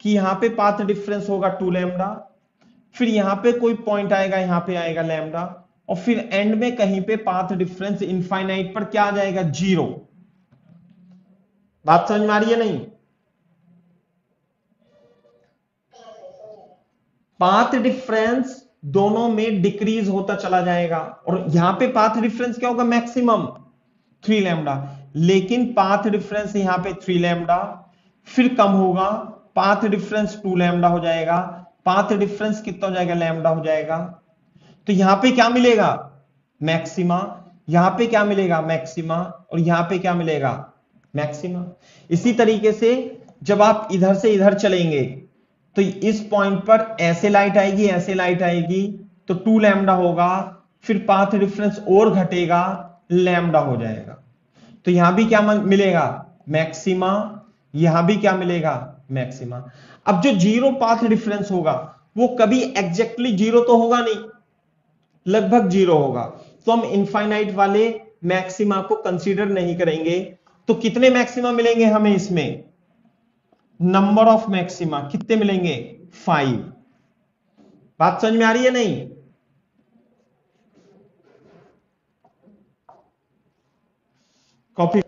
कि यहां पे पाथ डिफरेंस होगा 2 लैम्डा, फिर यहां पे कोई पॉइंट आएगा, यहां पे आएगा लैम्डा, और फिर एंड में कहीं पे पाथ डिफरेंस इनफाइनाइट पर क्या आ जाएगा, 0। बात समझ में आ रही है नहीं? पाथ डिफरेंस दोनों में डिक्रीज होता चला जाएगा, और यहां पे पाथ डिफरेंस क्या होगा, मैक्सिमम 3 लैम्डा, लेकिन पाथ डिफरेंस यहां पे 3 लैम्डा, फिर कम होगा, पाथ डिफरेंस 2 लैम्डा हो जाएगा, पाथ डिफरेंस कितना हो जाएगा, लैम्डा हो जाएगा। तो यहां पे क्या मिलेगा, मैक्सिमा, यहां पे क्या मिलेगा, मैक्सिमा, और यहां पे क्या मिलेगा, मैक्सिमा। इसी तरीके से जब आप इधर से इधर चलेंगे तो इस पॉइंट पर ऐसे लाइट आएगी, ऐसे लाइट आएगी, तो 2 लैम्डा होगा, फिर पाथ डिफरेंस और घटेगा, लैम्डा हो जाएगा। तो यहां भी क्या मिलेगा, मैक्सिमा, यहां भी क्या मिलेगा, मैक्सिमा। अब जो जीरो पाथ डिफरेंस होगा वो कभी एग्जैक्टली जीरो तो होगा नहीं, लगभग जीरो होगा, तो हम इनफाइनाइट वाले मैक्सिमा को कंसीडर नहीं करेंगे। तो कितने मैक्सिमा मिलेंगे हमें इसमें, नंबर ऑफ मैक्सिमा कितने मिलेंगे, 5। बात समझ में आ रही है नहीं, कॉपी।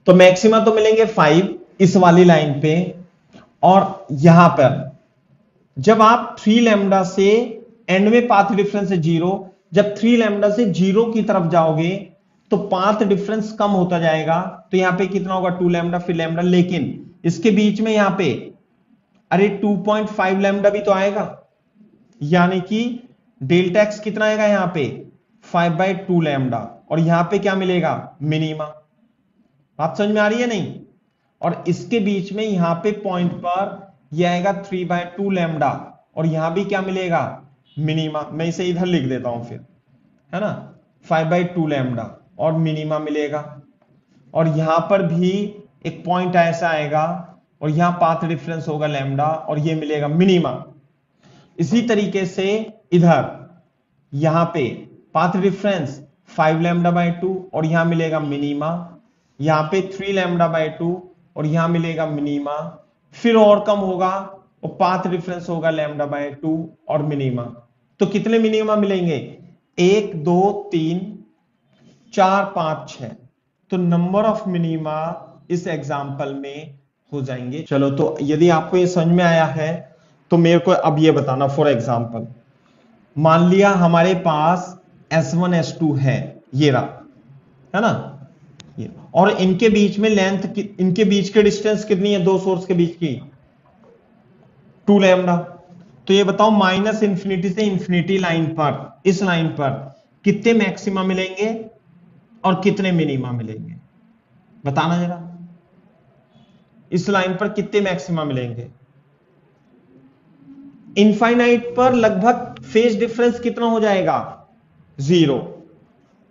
तो मैक्सिमा तो मिलेंगे 5 इस वाली लाइन पे, और यहां पर जब आप 3 लैम्डा से एंड में पाथ डिफरेंस है 0, जब 3 लैम्डा से 0 की तरफ जाओगे तो पाथ डिफरेंस कम होता जाएगा। तो यहां पे कितना होगा, 2 लैम्डा फिर लैम्डा, लेकिन इसके बीच में यहां पे अरे 2.5 लैम्डा भी तो आएगा, यानी कि डेल्टा एक्स कितना आएगा यहां पे 5/2 लैम्डा, और यहां पे क्या मिलेगा, मिनिमा। बात समझ में आ रही है नहीं, और इसके बीच में यहां पे पॉइंट पर यह आएगा 3/2 लैम्डा, और यहां भी क्या मिलेगा, मिनिमा। मैं इसे इधर लिख देता हूं फिर, है ना, 5/2 लैम्डा और मिनिमा मिलेगा। और यहां पर भी एक पॉइंट ऐसा आएगा और यहां पाथ डिफरेंस होगा लैम्डा और ये मिलेगा मिनिमा। इसी तरीके से इधर यहां पे पाथ डिफरेंस 5 λ/2 और यहां मिलेगा मिनिमा, यहां पे 3 λ/2 और यहां मिलेगा मिनिमा, फिर और कम होगा और पाथ डिफरेंस होगा λ/2 और मिनिमा। तो कितने मिनिमा मिलेंगे, 1 2 3 4 5 6। तो नंबर ऑफ मिनिमा इस एग्जाम्पल में हो जाएंगे। चलो, तो यदि आपको ये समझ में आया है तो मेरे को अब ये बताना, फॉर एग्जाम्पल मान लिया हमारे पास S1 S2 है, ये रहा, है ना, ये, और इनके बीच में लेंथ, इनके बीच के डिस्टेंस कितनी है, दो सोर्स के बीच की 2 लैम्डा। तो ये बताओ माइनस इंफिनिटी से इंफिनिटी लाइन पर, इस लाइन पर कितने मैक्सिमा मिलेंगे और कितने मिनिमा मिलेंगे, बताना जरा। इस लाइन पर कितने मैक्सिमा मिलेंगे, इनफाइनाइट पर लगभग फेज डिफरेंस कितना हो जाएगा, 0,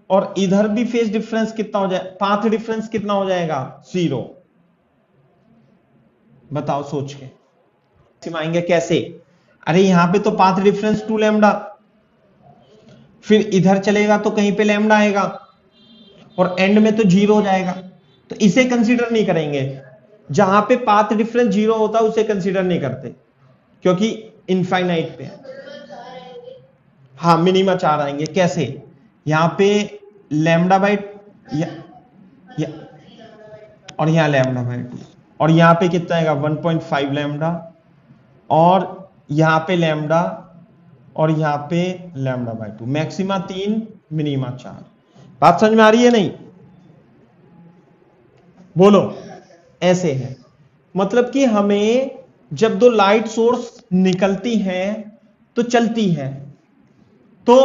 और इधर भी फेज डिफरेंस कितना हो जाएगा, पाथ डिफरेंस कितना हो जाएगा, 0। बताओ सोच के, आएंगे कैसे, अरे यहां पे तो पाथ डिफरेंस 2 लैम्डा, फिर इधर चलेगा तो कहीं पे लैम्डा आएगा और एंड में तो 0 हो जाएगा, तो इसे कंसीडर नहीं करेंगे। जहां पे पाथ डिफरेंस 0 होता है उसे कंसीडर नहीं करते, क्योंकि इनफाइनाइट पे। हाँ, मिनिमा 4 आएंगे कैसे, यहां पे λ/, और यहां λ/2, और यहां पे कितना आएगा 1.5 लैम्डा, और यहां पे लैम्डा, और यहां पे λ/2। Maxima 3, minima 4। बात समझ में आ रही है नहीं, बोलो। ऐसे है, मतलब कि हमें जब दो लाइट सोर्स निकलती हैं तो चलती हैं, तो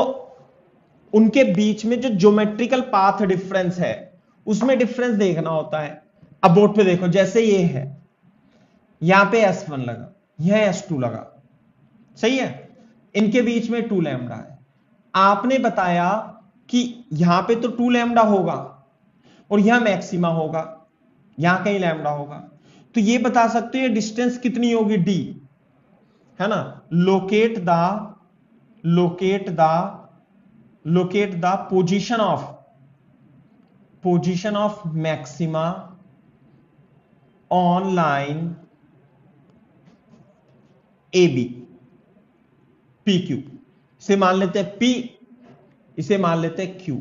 उनके बीच में जो ज्योमेट्रिकल पाथ डिफरेंस है उसमें डिफरेंस देखना होता है। अब बोर्ड पे देखो, जैसे ये है, यहां पे S1 लगा, यह S2 लगा, सही है, इनके बीच में 2 लैम्डा है। आपने बताया कि यहां पे तो 2 लैम्डा होगा और यहां मैक्सिमा होगा, यहां कहीं लैम्डा होगा, तो ये बता सकते हो ये डिस्टेंस कितनी होगी, d, है ना। Locate the position of maxima on line AB, PQ, इसे मान लेते हैं P, इसे मान लेते हैं Q।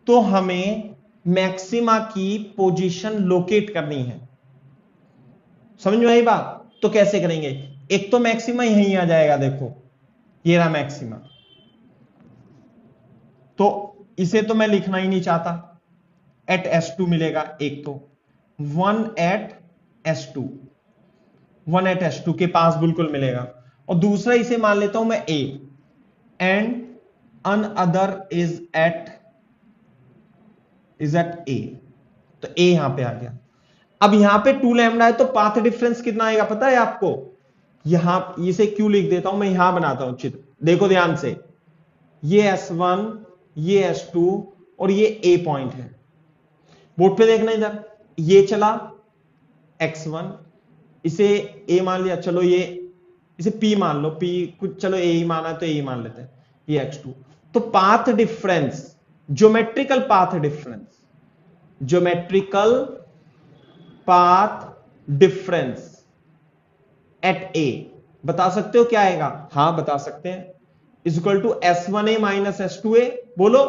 तो हमें मैक्सिमा की पोजीशन लोकेट करनी है, समझ में आई बात। तो कैसे करेंगे, एक तो मैक्सिमा यहीं आ जाएगा, देखो ये रहा मैक्सिमा, तो इसे तो मैं लिखना ही नहीं चाहता, एट S2 मिलेगा एक, तो 1 एट S2 के पास बिल्कुल मिलेगा, और दूसरा इसे मान लेता हूं मैं A, and another is at A, तो A यहां पे आ गया। अब यहां पे 2 लैम्डा है तो पाथ डिफरेंस कितना आएगा पता है आपको, यहां इसे क्यों लिख देता हूं मैं, यहां बनाता हूं चित्र, देखो ध्यान से, ये S1, ये S2 और ये A पॉइंट है, बोर्ड पे देखना इधर, ये चला x1, इसे a मान लिया, चलो ये इसे p मान लो, p कुछ चलो a ही माना तो a ही मान लेते हैं, ये x2। तो path difference, geometrical path difference, geometrical path difference at a बता सकते हो क्या आएगा? हां बता सकते हैं, is equal to s1a minus s2a, बोलो।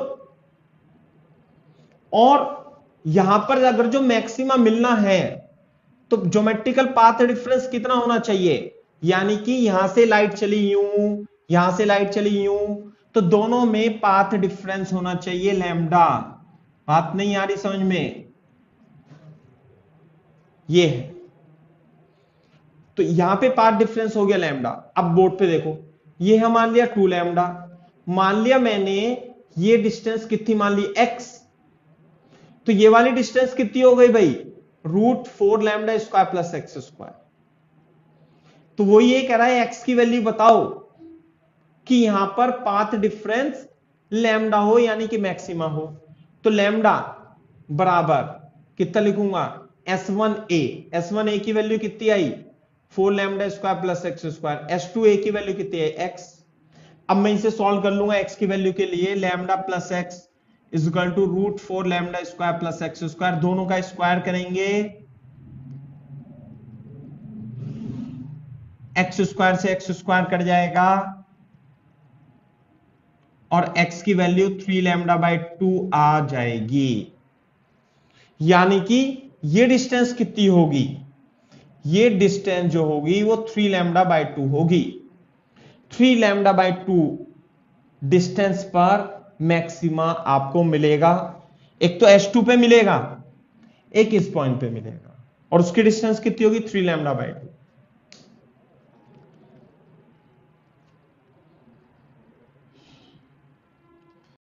और यहां पर अगर जो मैक्सिमा मिलना है तो ज्योमेट्रिकल पाथ डिफरेंस कितना होना चाहिए? यानी कि यहां से लाइट चली यूं, यहां से लाइट चली यूं, तो दोनों में पाथ डिफरेंस होना चाहिए लैम्डा। बात नहीं आ रही समझ में? ये है, तो यहां पे पाथ डिफरेंस हो गया लैम्डा। अब बोर्ड पे देखो, ये है मान लिया 2 लैम्डा, मान लिया मैंने ये डिस्टेंस कितनी मान ली x, तो ये वाली डिस्टेंस कितनी हो गई भाई? √4 lambda square plus X square. तो वो ये कह रहा है x की वैल्यू बताओ कि यहां पर पाथ डिफरेंस लैम्डा हो यानी कि मैक्सिमा हो। तो लैम्डा बराबर कितना लिखूंगा? S1a की वैल्यू कितनी आई? 4 lambda square plus X square. S2a की वैल्यू कितनी है? x। अब मैं इसे सॉल्व कर लूंगा x की वैल्यू के लिए, lambda plus X is equal to √4 lambda square plus X square, दोनों का स्क्वायर करेंगे, एक्स स्क्वायर से एक्स स्क्वायर कट जाएगा और x की वैल्यू 3 लैम्डा बाई 2 आ जाएगी। यानी कि ये डिस्टेंस कितनी होगी? ये डिस्टेंस जो होगी वो 3 लैम्डा बाई 2 होगी। 3 लैम्डा बाई 2 डिस्टेंस पर मैक्सिमा आपको मिलेगा। एक तो S2 पे मिलेगा, एक इस पॉइंट पे मिलेगा, और उसकी डिस्टेंस कितनी होगी? 3 लैम्डा बाई 2।